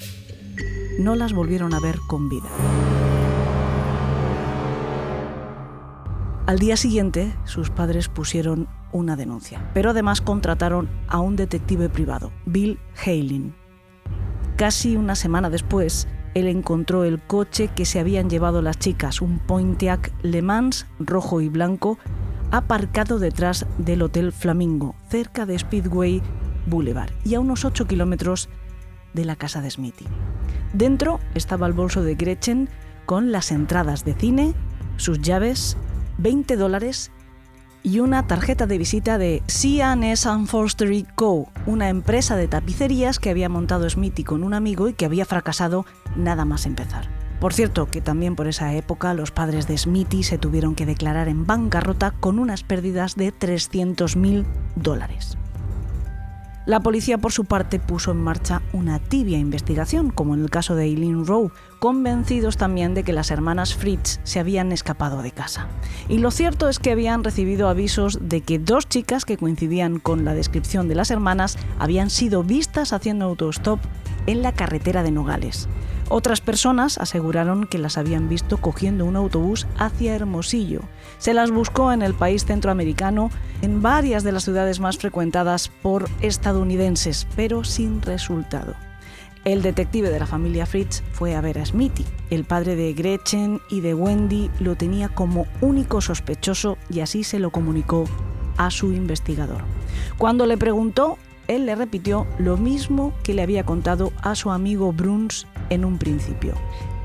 Speaker 1: No las volvieron a ver con vida. Al día siguiente, sus padres pusieron una denuncia, pero además contrataron a un detective privado, Bill Halin. Casi una semana después, él encontró el coche que se habían llevado las chicas, un Pontiac Le Mans rojo y blanco, aparcado detrás del Hotel Flamingo, cerca de Speedway Boulevard y a unos 8 kilómetros de la casa de Smithy. Dentro estaba el bolso de Gretchen con las entradas de cine, sus llaves, $20 y una tarjeta de visita de C&S Upholstery Co., una empresa de tapicerías que había montado Smithy con un amigo y que había fracasado nada más empezar. Por cierto, que también por esa época los padres de Smithy se tuvieron que declarar en bancarrota con unas pérdidas de $300,000. La policía, por su parte, puso en marcha una tibia investigación, como en el caso de Eileen Rowe, convencidos también de que las hermanas Fritz se habían escapado de casa. Y lo cierto es que habían recibido avisos de que 2 chicas que coincidían con la descripción de las hermanas habían sido vistas haciendo autostop en la carretera de Nogales. Otras personas aseguraron que las habían visto cogiendo un autobús hacia Hermosillo. Se las buscó en el país centroamericano, en varias de las ciudades más frecuentadas por estadounidenses, pero sin resultado. El detective de la familia Fritz fue a ver a Smithy. El padre de Gretchen y de Wendy lo tenía como único sospechoso y así se lo comunicó a su investigador. Cuando le preguntó, él le repitió lo mismo que le había contado a su amigo Bruns en un principio,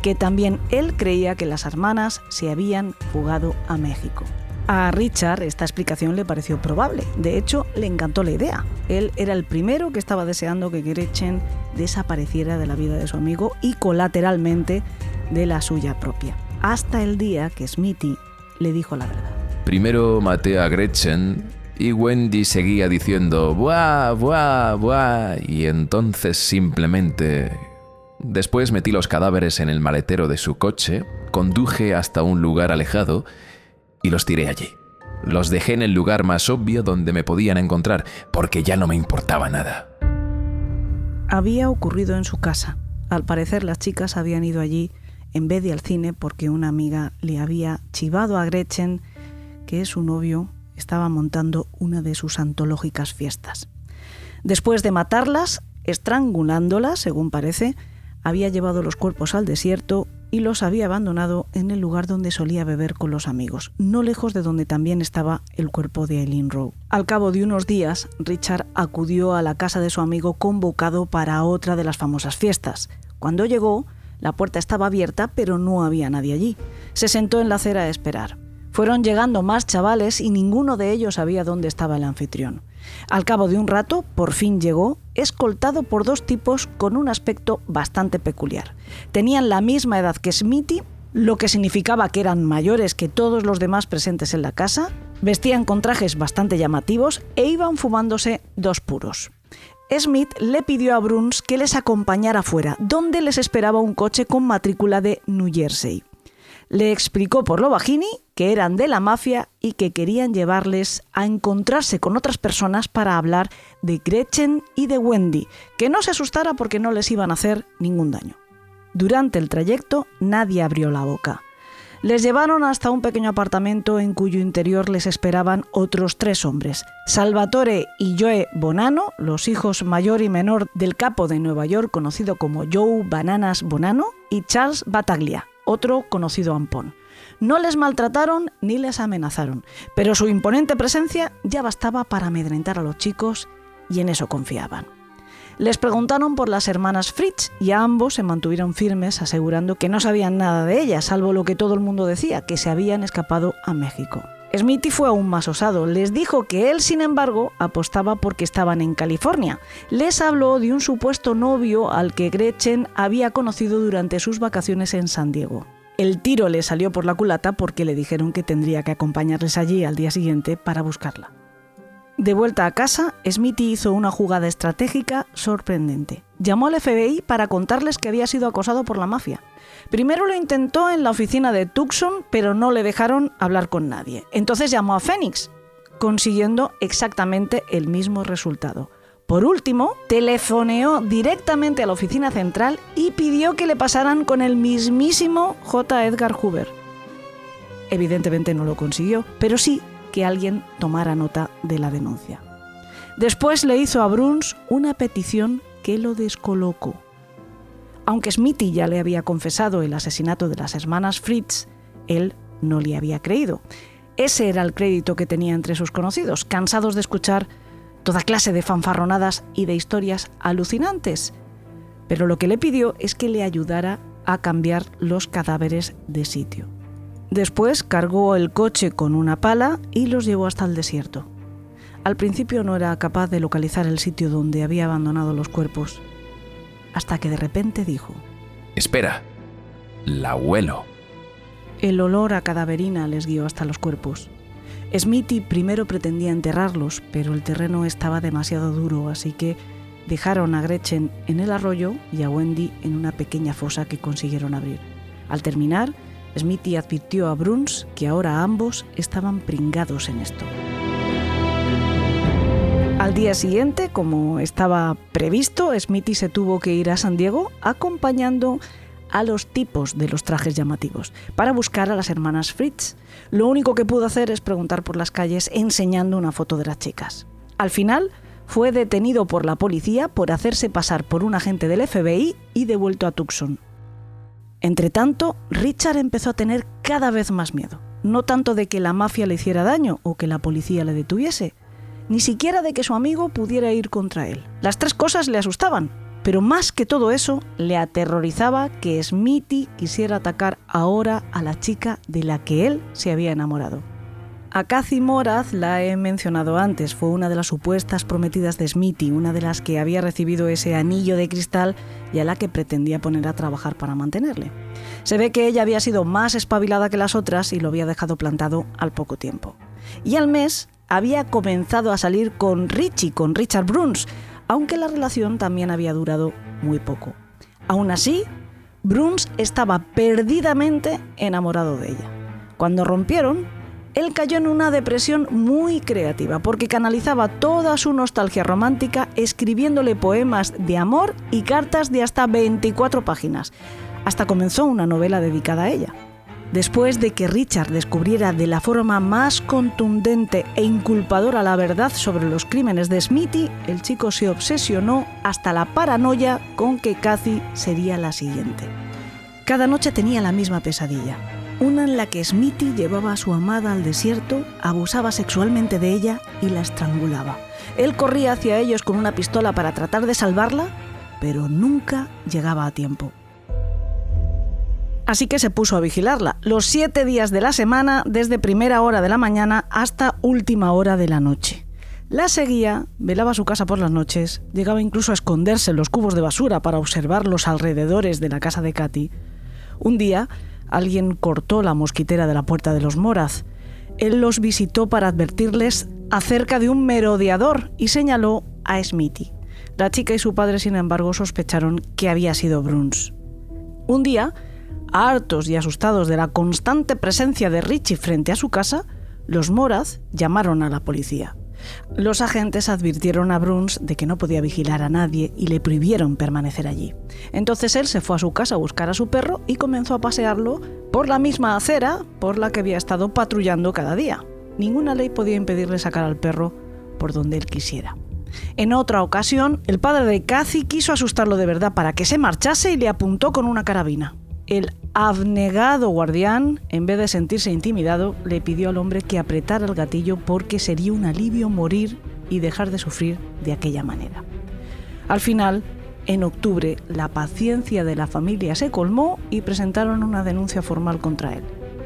Speaker 1: que también él creía que las hermanas se habían fugado a México. A Richard esta explicación le pareció probable, de hecho le encantó la idea. Él era el primero que estaba deseando que Gretchen desapareciera de la vida de su amigo y colateralmente de la suya propia, hasta el día que Smithy le dijo la verdad.
Speaker 4: Primero maté a Gretchen y Wendy seguía diciendo ¡buah, buah, buah! Y entonces simplemente... Después metí los cadáveres en el maletero de su coche, conduje hasta un lugar alejado y los tiré allí. Los dejé en el lugar más obvio donde me podían encontrar, porque ya no me importaba nada.
Speaker 1: Había ocurrido en su casa. Al parecer las chicas habían ido allí en vez de al cine porque una amiga le había chivado a Gretchen que su novio estaba montando una de sus antológicas fiestas. Después de matarlas, estrangulándolas, según parece, había llevado los cuerpos al desierto y los había abandonado en el lugar donde solía beber con los amigos, no lejos de donde también estaba el cuerpo de Eileen Rowe. Al cabo de unos días, Richard acudió a la casa de su amigo convocado para otra de las famosas fiestas. Cuando llegó, la puerta estaba abierta, pero no había nadie allí. Se sentó en la acera a esperar. Fueron llegando más chavales y ninguno de ellos sabía dónde estaba el anfitrión. Al cabo de un rato, por fin llegó, escoltado por 2 tipos con un aspecto bastante peculiar. Tenían la misma edad que Smithy, lo que significaba que eran mayores que todos los demás presentes en la casa, vestían con trajes bastante llamativos e iban fumándose 2 puros. Smith le pidió a Bruns que les acompañara fuera, donde les esperaba un coche con matrícula de New Jersey. Le explicó por lo bajini que eran de la mafia y que querían llevarles a encontrarse con otras personas para hablar de Gretchen y de Wendy, que no se asustara porque no les iban a hacer ningún daño. Durante el trayecto nadie abrió la boca. Les llevaron hasta un pequeño apartamento en cuyo interior les esperaban otros 3 hombres, Salvatore y Joe Bonanno, los hijos mayor y menor del capo de Nueva York conocido como Joe Bananas Bonanno, y Charles Battaglia, otro conocido ampón. No les maltrataron ni les amenazaron, pero su imponente presencia ya bastaba para amedrentar a los chicos y en eso confiaban. Les preguntaron por las hermanas Fritz y a ambos se mantuvieron firmes asegurando que no sabían nada de ellas, salvo lo que todo el mundo decía, que se habían escapado a México. Smithy fue aún más osado. Les dijo que él, sin embargo, apostaba porque estaban en California. Les habló de un supuesto novio al que Gretchen había conocido durante sus vacaciones en San Diego. El tiro le salió por la culata porque le dijeron que tendría que acompañarles allí al día siguiente para buscarla. De vuelta a casa, Smithy hizo una jugada estratégica sorprendente. Llamó al FBI para contarles que había sido acosado por la mafia. Primero lo intentó en la oficina de Tucson, pero no le dejaron hablar con nadie. Entonces llamó a Phoenix, consiguiendo exactamente el mismo resultado. Por último, telefoneó directamente a la oficina central y pidió que le pasaran con el mismísimo J. Edgar Hoover. Evidentemente no lo consiguió, pero sí que alguien tomara nota de la denuncia. Después le hizo a Bruns una petición que lo descolocó. Aunque Smithy ya le había confesado el asesinato de las hermanas Fritz, él no le había creído. Ese era el crédito que tenía entre sus conocidos, cansados de escuchar toda clase de fanfarronadas y de historias alucinantes. Pero lo que le pidió es que le ayudara a cambiar los cadáveres de sitio. Después cargó el coche con una pala y los llevó hasta el desierto. Al principio no era capaz de localizar el sitio donde había abandonado los cuerpos, hasta que de repente dijo:
Speaker 4: «Espera, la huelo».
Speaker 1: El olor a cadaverina les guió hasta los cuerpos. Smithy primero pretendía enterrarlos, pero el terreno estaba demasiado duro, así que dejaron a Gretchen en el arroyo y a Wendy en una pequeña fosa que consiguieron abrir. Al terminar, Smithy advirtió a Bruns que ahora ambos estaban pringados en esto. Al día siguiente, como estaba previsto, Smithy se tuvo que ir a San Diego acompañando a los tipos de los trajes llamativos para buscar a las hermanas Fritz. Lo único que pudo hacer es preguntar por las calles enseñando una foto de las chicas. Al final, fue detenido por la policía por hacerse pasar por un agente del FBI y devuelto a Tucson. Entretanto, Richard empezó a tener cada vez más miedo. No tanto de que la mafia le hiciera daño o que la policía le detuviese, ni siquiera de que su amigo pudiera ir contra él. Las tres cosas le asustaban, pero más que todo eso, le aterrorizaba que Smithy quisiera atacar ahora a la chica de la que él se había enamorado. A Cathy Moraz la he mencionado antes, fue una de las supuestas prometidas de Smithy, una de las que había recibido ese anillo de cristal y a la que pretendía poner a trabajar para mantenerle. Se ve que ella había sido más espabilada que las otras y lo había dejado plantado al poco tiempo. Y al mes había comenzado a salir con Richie, con Richard Bruns, aunque la relación también había durado muy poco. Aún así, Bruns estaba perdidamente enamorado de ella. Cuando rompieron, él cayó en una depresión muy creativa porque canalizaba toda su nostalgia romántica escribiéndole poemas de amor y cartas de hasta 24 páginas. Hasta comenzó una novela dedicada a ella. Después de que Richard descubriera de la forma más contundente e inculpadora la verdad sobre los crímenes de Smithy, el chico se obsesionó hasta la paranoia con que Cathy sería la siguiente. Cada noche tenía la misma pesadilla. Una en la que Smithy llevaba a su amada al desierto, abusaba sexualmente de ella y la estrangulaba. Él corría hacia ellos con una pistola para tratar de salvarla, pero nunca llegaba a tiempo. Así que se puso a vigilarla, los 7 días de la semana, desde primera hora de la mañana hasta última hora de la noche. La seguía, velaba su casa por las noches, llegaba incluso a esconderse en los cubos de basura para observar los alrededores de la casa de Cathy. Un día, alguien cortó la mosquitera de la puerta de los Moraz. Él los visitó para advertirles acerca de un merodeador y señaló a Smithy. La chica y su padre, sin embargo, sospecharon que había sido Bruns. Un día, hartos y asustados de la constante presencia de Richie frente a su casa, los Moraz llamaron a la policía. Los agentes advirtieron a Bruns de que no podía vigilar a nadie y le prohibieron permanecer allí. Entonces él se fue a su casa a buscar a su perro y comenzó a pasearlo por la misma acera por la que había estado patrullando cada día. Ninguna ley podía impedirle sacar al perro por donde él quisiera. En otra ocasión, el padre de Cathy quiso asustarlo de verdad para que se marchase y le apuntó con una carabina. El abnegado guardián, en vez de sentirse intimidado, le pidió al hombre que apretara el gatillo porque sería un alivio morir y dejar de sufrir de aquella manera. Al final, en octubre, la paciencia de la familia se colmó y presentaron una denuncia formal contra él.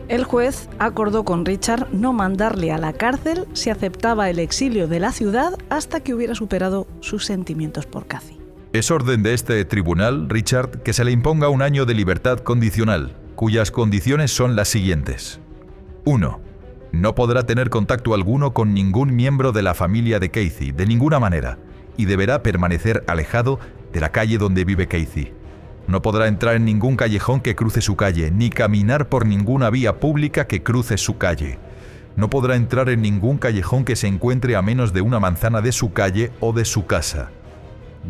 Speaker 1: El juez acordó con Richard no mandarle a la cárcel si aceptaba el exilio de la ciudad hasta que hubiera superado sus sentimientos por Cathy.
Speaker 5: Es orden de este tribunal, Richard, que se le imponga 1 año de libertad condicional, cuyas condiciones son las siguientes. 1. No podrá tener contacto alguno con ningún miembro de la familia de Casey, de ninguna manera, y deberá permanecer alejado de la calle donde vive Casey. No podrá entrar en ningún callejón que cruce su calle, ni caminar por ninguna vía pública que cruce su calle. No podrá entrar en ningún callejón que se encuentre a menos de una manzana de su calle o de su casa.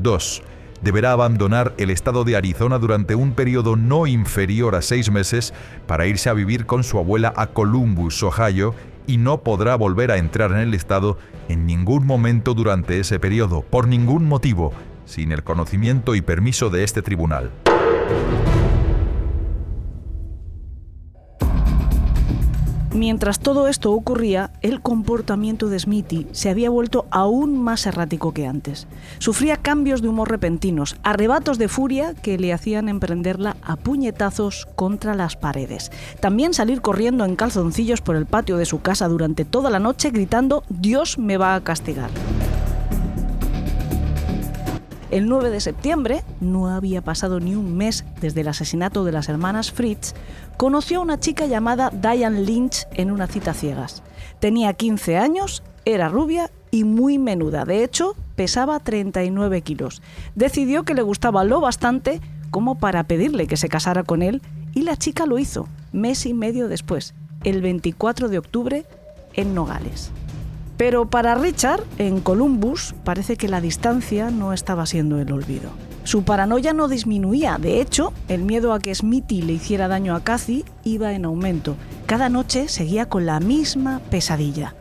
Speaker 5: 2. Deberá abandonar el estado de Arizona durante un periodo no inferior a 6 meses para irse a vivir con su abuela a Columbus, Ohio, y no podrá volver a entrar en el estado en ningún momento durante ese periodo, por ningún motivo, sin el conocimiento y permiso de este tribunal.
Speaker 1: Mientras todo esto ocurría, el comportamiento de Smithy se había vuelto aún más errático que antes. Sufría cambios de humor repentinos, arrebatos de furia que le hacían emprenderla a puñetazos contra las paredes. También salir corriendo en calzoncillos por el patio de su casa durante toda la noche gritando «Dios me va a castigar». El 9 de septiembre, no había pasado ni un mes desde el asesinato de las hermanas Fritz, conoció a una chica llamada Diane Lynch en una cita a ciegas. Tenía 15 años, era rubia y muy menuda. De hecho, pesaba 39 kilos. Decidió que le gustaba lo bastante como para pedirle que se casara con él y la chica lo hizo, mes y medio después, el 24 de octubre, en Nogales. Pero para Richard, en Columbus, parece que la distancia no estaba siendo el olvido. Su paranoia no disminuía. De hecho, el miedo a que Smithy le hiciera daño a Kathy iba en aumento. Cada noche seguía con la misma pesadilla.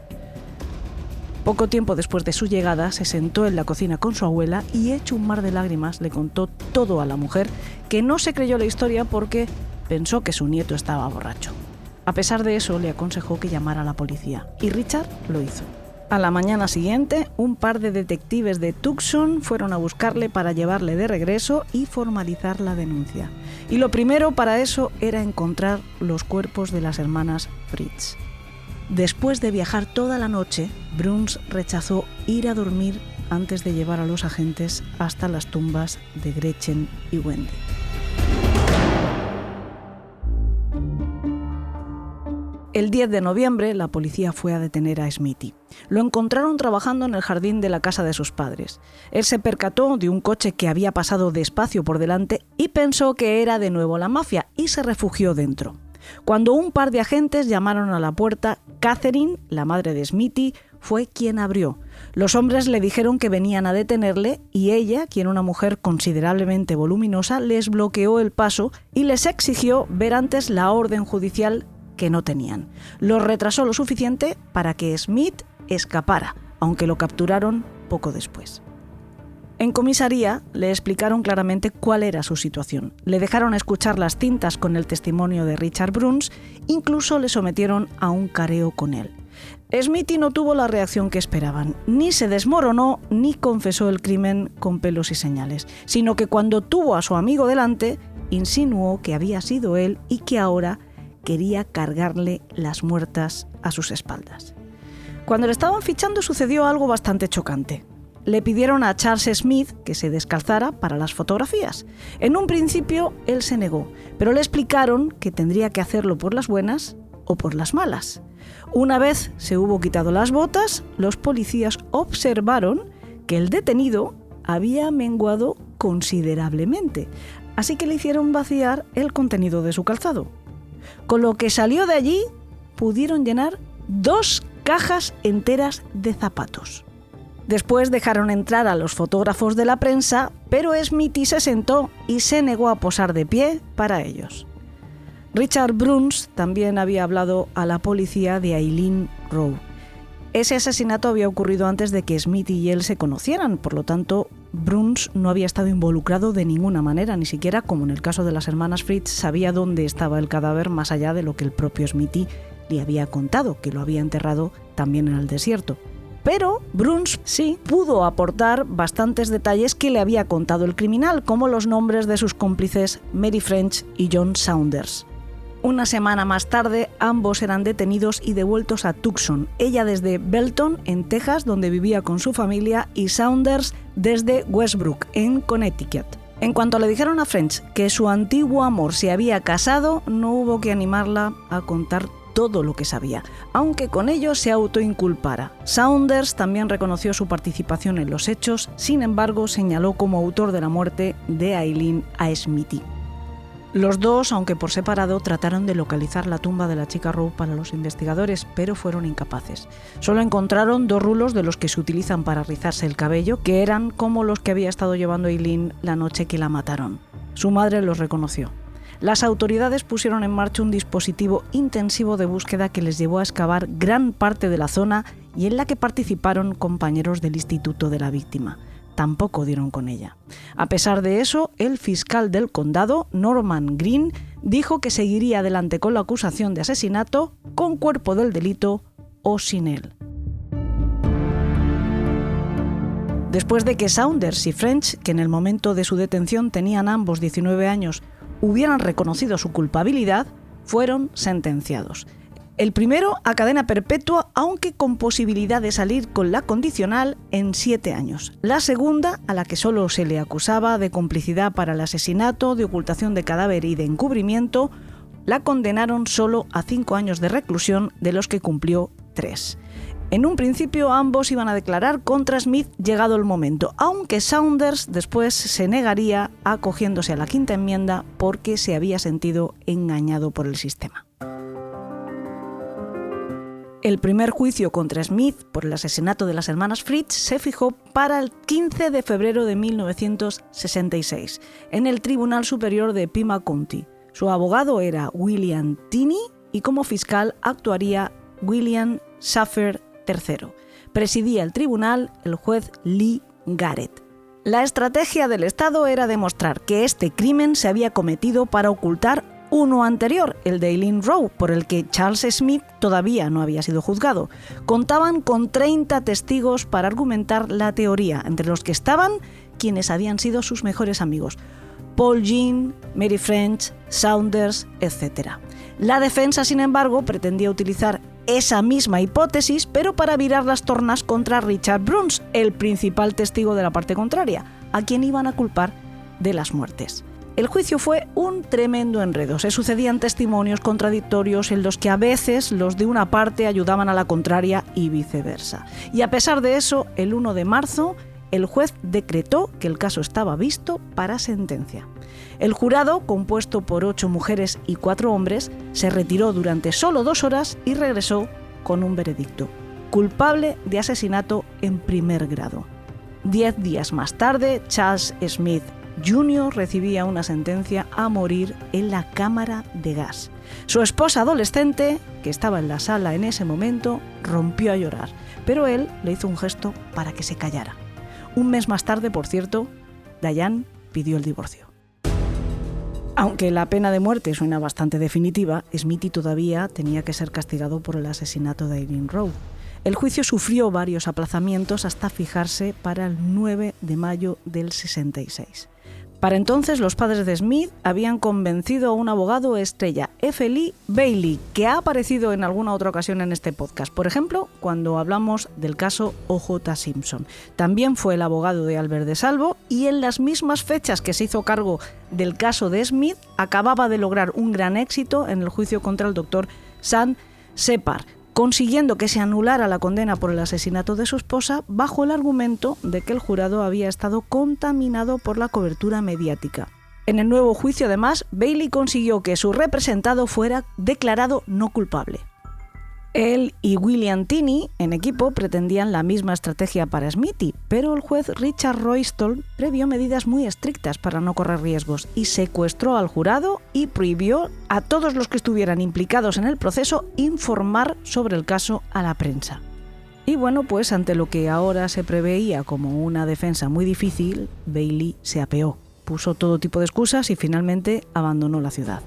Speaker 1: Poco tiempo después de su llegada, se sentó en la cocina con su abuela y, hecho un mar de lágrimas, le contó todo a la mujer, que no se creyó la historia porque pensó que su nieto estaba borracho. A pesar de eso, le aconsejó que llamara a la policía, y Richard lo hizo. A la mañana siguiente, un par de detectives de Tucson fueron a buscarle para llevarle de regreso y formalizar la denuncia. Y lo primero para eso era encontrar los cuerpos de las hermanas Fritz. Después de viajar toda la noche, Bruns rechazó ir a dormir antes de llevar a los agentes hasta las tumbas de Gretchen y Wendy. El 10 de noviembre, la policía fue a detener a Smithy. Lo encontraron trabajando en el jardín de la casa de sus padres. Él se percató de un coche que había pasado despacio por delante y pensó que era de nuevo la mafia y se refugió dentro. Cuando un par de agentes llamaron a la puerta, Catherine, la madre de Smithy, fue quien abrió. Los hombres le dijeron que venían a detenerle y ella, quien era una mujer considerablemente voluminosa, les bloqueó el paso y les exigió ver antes la orden judicial que no tenían. Los retrasó lo suficiente para que Smith escapara, aunque lo capturaron poco después. En comisaría le explicaron claramente cuál era su situación. Le dejaron escuchar las cintas con el testimonio de Richard Bruns, incluso le sometieron a un careo con él. Smithy no tuvo la reacción que esperaban, ni se desmoronó ni confesó el crimen con pelos y señales, sino que cuando tuvo a su amigo delante, insinuó que había sido él y que ahora quería cargarle las muertas a sus espaldas. Cuando le estaban fichando sucedió algo bastante chocante. Le pidieron a Charles Smith que se descalzara para las fotografías. En un principio él se negó, pero le explicaron que tendría que hacerlo por las buenas o por las malas. Una vez se hubo quitado las botas, los policías observaron que el detenido había menguado considerablemente, así que le hicieron vaciar el contenido de su calzado. Con lo que salió de allí, pudieron llenar 2 cajas enteras de zapatos. Después dejaron entrar a los fotógrafos de la prensa, pero Smithy se sentó y se negó a posar de pie para ellos. Richard Bruns también había hablado a la policía de Eileen Rowe. Ese asesinato había ocurrido antes de que Smithy y él se conocieran, por lo tanto, Bruns no había estado involucrado de ninguna manera, ni siquiera, como en el caso de las hermanas Fritz, sabía dónde estaba el cadáver más allá de lo que el propio Smithy le había contado, que lo había enterrado también en el desierto. Pero Bruns sí pudo aportar bastantes detalles que le había contado el criminal, como los nombres de sus cómplices Mary French y John Saunders. Una semana más tarde, ambos eran detenidos y devueltos a Tucson, ella desde Belton, en Texas, donde vivía con su familia, y Saunders desde Westbrook, en Connecticut. En cuanto le dijeron a French que su antiguo amor se había casado, no hubo que animarla a contar todo lo que sabía, aunque con ello se autoinculpara. Saunders también reconoció su participación en los hechos, sin embargo señaló como autor de la muerte de Aileen a Smithy. Los dos, aunque por separado, trataron de localizar la tumba de la chica Rowe para los investigadores, pero fueron incapaces. Solo encontraron 2 rulos de los que se utilizan para rizarse el cabello, que eran como los que había estado llevando Aileen la noche que la mataron. Su madre los reconoció. Las autoridades pusieron en marcha un dispositivo intensivo de búsqueda que les llevó a excavar gran parte de la zona y en la que participaron compañeros del instituto de la víctima. Tampoco dieron con ella. A pesar de eso, el fiscal del condado, Norman Green, dijo que seguiría adelante con la acusación de asesinato, con cuerpo del delito o sin él. Después de que Saunders y French, que en el momento de su detención tenían ambos 19 años, hubieran reconocido su culpabilidad, fueron sentenciados. El primero a cadena perpetua, aunque con posibilidad de salir con la condicional en 7 años. La segunda, a la que solo se le acusaba de complicidad para el asesinato, de ocultación de cadáver y de encubrimiento, la condenaron solo a 5 años de reclusión, de los que cumplió 3. En un principio ambos iban a declarar contra Smith llegado el momento, aunque Saunders después se negaría acogiéndose a la quinta enmienda porque se había sentido engañado por el sistema. El primer juicio contra Smith por el asesinato de las hermanas Fritz se fijó para el 15 de febrero de 1966 en el Tribunal Superior de Pima County. Su abogado era William Tinney y como fiscal actuaría William Shaffer III. Presidía el tribunal el juez Lee Garrett. La estrategia del Estado era demostrar que este crimen se había cometido para ocultar uno anterior, el de Aileen Rowe, por el que Charles Smith todavía no había sido juzgado. Contaban con 30 testigos para argumentar la teoría, entre los que estaban quienes habían sido sus mejores amigos: Paul Jean, Mary French, Saunders, etc. La defensa, sin embargo, pretendía utilizar esa misma hipótesis, pero para virar las tornas contra Richard Bruns, el principal testigo de la parte contraria, a quien iban a culpar de las muertes. El juicio fue un tremendo enredo. Se sucedían testimonios contradictorios en los que a veces los de una parte ayudaban a la contraria y viceversa. Y a pesar de eso, el 1 de marzo, el juez decretó que el caso estaba visto para sentencia. El jurado, compuesto por 8 mujeres y 4 hombres, se retiró durante solo 2 horas y regresó con un veredicto: culpable de asesinato en primer grado. 10 días más tarde, Charles Smith Jr. recibía una sentencia a morir en la cámara de gas. Su esposa adolescente, que estaba en la sala en ese momento, rompió a llorar, pero él le hizo un gesto para que se callara. Un mes más tarde, por cierto, Diane pidió el divorcio. Aunque la pena de muerte suena bastante definitiva, Smithy todavía tenía que ser castigado por el asesinato de Aileen Rowe. El juicio sufrió varios aplazamientos hasta fijarse para el 9 de mayo del 66. Para entonces, los padres de Smith habían convencido a un abogado estrella, F. Lee Bailey, que ha aparecido en alguna otra ocasión en este podcast. Por ejemplo, cuando hablamos del caso O.J. Simpson. También fue el abogado de Albert DeSalvo y en las mismas fechas que se hizo cargo del caso de Smith, acababa de lograr un gran éxito en el juicio contra el doctor Sam Shepard, consiguiendo que se anulara la condena por el asesinato de su esposa bajo el argumento de que el jurado había estado contaminado por la cobertura mediática. En el nuevo juicio, además, Bailey consiguió que su representado fuera declarado no culpable. Él y William Tinney, en equipo, pretendían la misma estrategia para Smithy, pero el juez Richard Royston previó medidas muy estrictas para no correr riesgos y secuestró al jurado y prohibió a todos los que estuvieran implicados en el proceso informar sobre el caso a la prensa. Y bueno, pues ante lo que ahora se preveía como una defensa muy difícil, Bailey se apeó, puso todo tipo de excusas y finalmente abandonó la ciudad.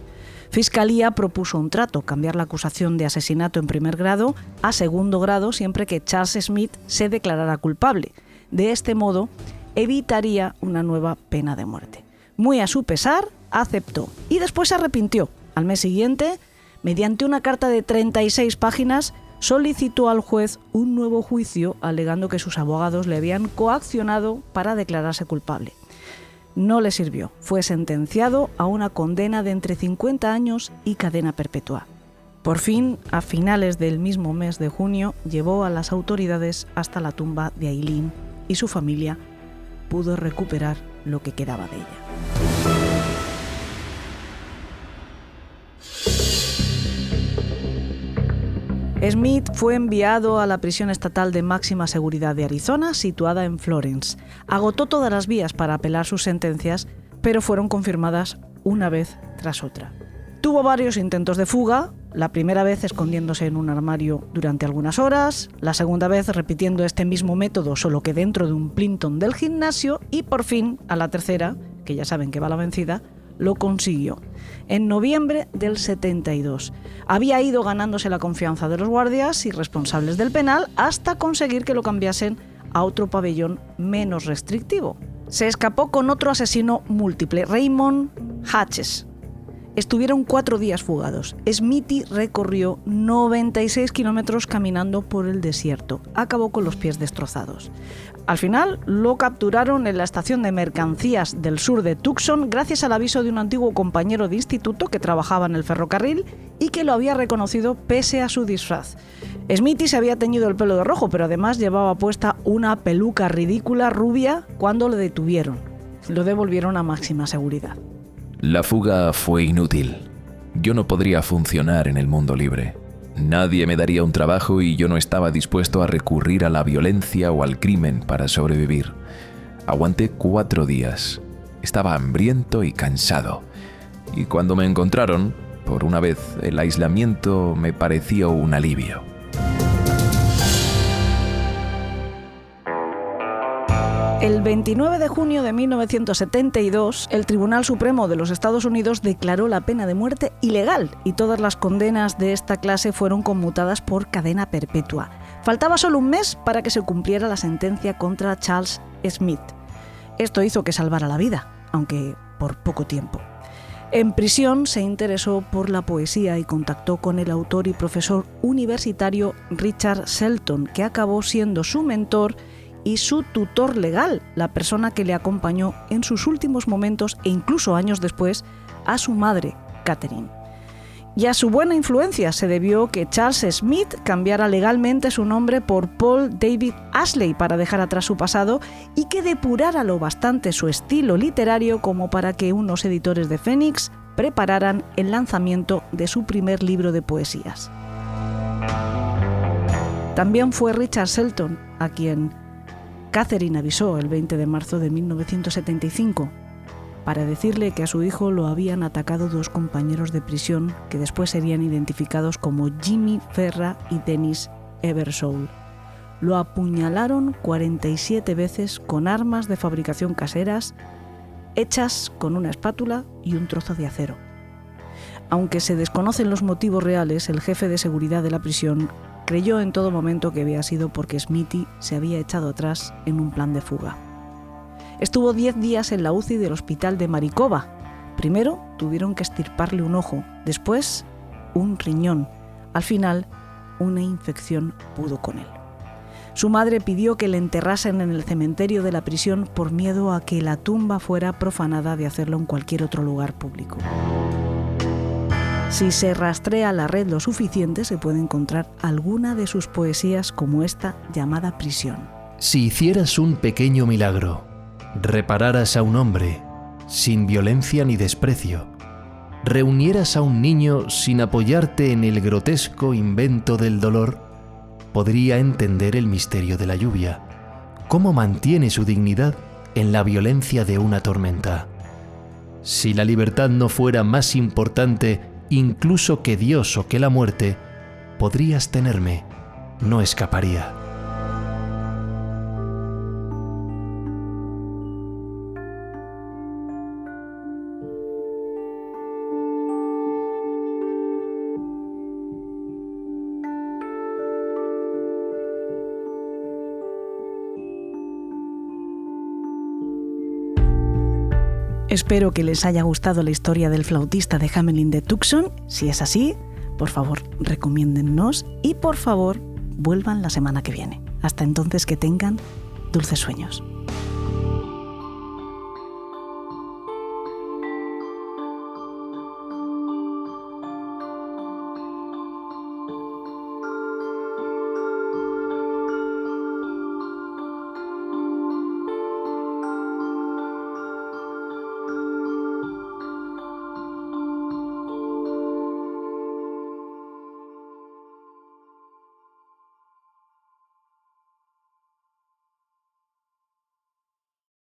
Speaker 1: Fiscalía propuso un trato: cambiar la acusación de asesinato en primer grado a segundo grado siempre que Charles Smith se declarara culpable. De este modo, evitaría una nueva pena de muerte. Muy a su pesar, aceptó y después se arrepintió. Al mes siguiente, mediante una carta de 36 páginas, solicitó al juez un nuevo juicio, alegando que sus abogados le habían coaccionado para declararse culpable. No le sirvió. Fue sentenciado a una condena de entre 50 años y cadena perpetua. Por fin, a finales del mismo mes de junio, llevó a las autoridades hasta la tumba de Eileen y su familia pudo recuperar lo que quedaba de ella. Smith fue enviado a la prisión estatal de máxima seguridad de Arizona, situada en Florence. Agotó todas las vías para apelar sus sentencias, pero fueron confirmadas una vez tras otra. Tuvo varios intentos de fuga, la primera vez escondiéndose en un armario durante algunas horas, la segunda vez repitiendo este mismo método solo que dentro de un plinton del gimnasio y por fin, a la tercera, que ya saben que va la vencida, lo consiguió. En noviembre del 72. Había ido ganándose la confianza de los guardias y responsables del penal hasta conseguir que lo cambiasen a otro pabellón menos restrictivo. Se escapó con otro asesino múltiple, Raymond Hatches. Estuvieron 4 días fugados. Smithy recorrió 96 kilómetros caminando por el desierto. Acabó con los pies destrozados. Al final lo capturaron en la estación de mercancías del sur de Tucson gracias al aviso de un antiguo compañero de instituto que trabajaba en el ferrocarril y que lo había reconocido pese a su disfraz. Smithy se había teñido el pelo de rojo, pero además llevaba puesta una peluca ridícula rubia cuando lo detuvieron. Lo devolvieron a máxima seguridad.
Speaker 4: La fuga fue inútil. Yo no podría funcionar en el mundo libre. Nadie me daría un trabajo y yo no estaba dispuesto a recurrir a la violencia o al crimen para sobrevivir. Aguanté 4 días. Estaba hambriento y cansado. Y cuando me encontraron, por una vez, el aislamiento me pareció un alivio.
Speaker 1: El 29 de junio de 1972, el Tribunal Supremo de los Estados Unidos declaró la pena de muerte ilegal y todas las condenas de esta clase fueron conmutadas por cadena perpetua. Faltaba solo un mes para que se cumpliera la sentencia contra Charles Smith. Esto hizo que salvara la vida, aunque por poco tiempo. En prisión se interesó por la poesía y contactó con el autor y profesor universitario Richard Shelton, que acabó siendo su mentor y su tutor legal, la persona que le acompañó en sus últimos momentos e incluso años después a su madre, Catherine. Y a su buena influencia se debió que Charles Smith cambiara legalmente su nombre por Paul David Ashley para dejar atrás su pasado y que depurara lo bastante su estilo literario como para que unos editores de Phoenix prepararan el lanzamiento de su primer libro de poesías. También fue Richard Shelton a quien Catherine avisó el 20 de marzo de 1975 para decirle que a su hijo lo habían atacado 2 compañeros de prisión que después serían identificados como Jimmy Ferra y Dennis Eversole. Lo apuñalaron 47 veces con armas de fabricación caseras hechas con una espátula y un trozo de acero. Aunque se desconocen los motivos reales, el jefe de seguridad de la prisión creyó en todo momento que había sido porque Smithy se había echado atrás en un plan de fuga. Estuvo 10 días en la UCI del hospital de Maricopa. Primero tuvieron que extirparle un ojo, después un riñón. Al final, una infección pudo con él. Su madre pidió que le enterrasen en el cementerio de la prisión por miedo a que la tumba fuera profanada de hacerlo en cualquier otro lugar público. Si se rastrea la red lo suficiente, se puede encontrar alguna de sus poesías como esta llamada Prisión.
Speaker 6: Si hicieras un pequeño milagro, repararas a un hombre sin violencia ni desprecio, reunieras a un niño sin apoyarte en el grotesco invento del dolor, podría entender el misterio de la lluvia, cómo mantiene su dignidad en la violencia de una tormenta. Si la libertad no fuera más importante incluso que Dios o que la muerte, podrías tenerme, no escaparía.
Speaker 1: Espero que les haya gustado la historia del flautista de Hamelin de Tucson. Si es así, por favor, recomiéndennos y por favor, vuelvan la semana que viene. Hasta entonces, que tengan dulces sueños.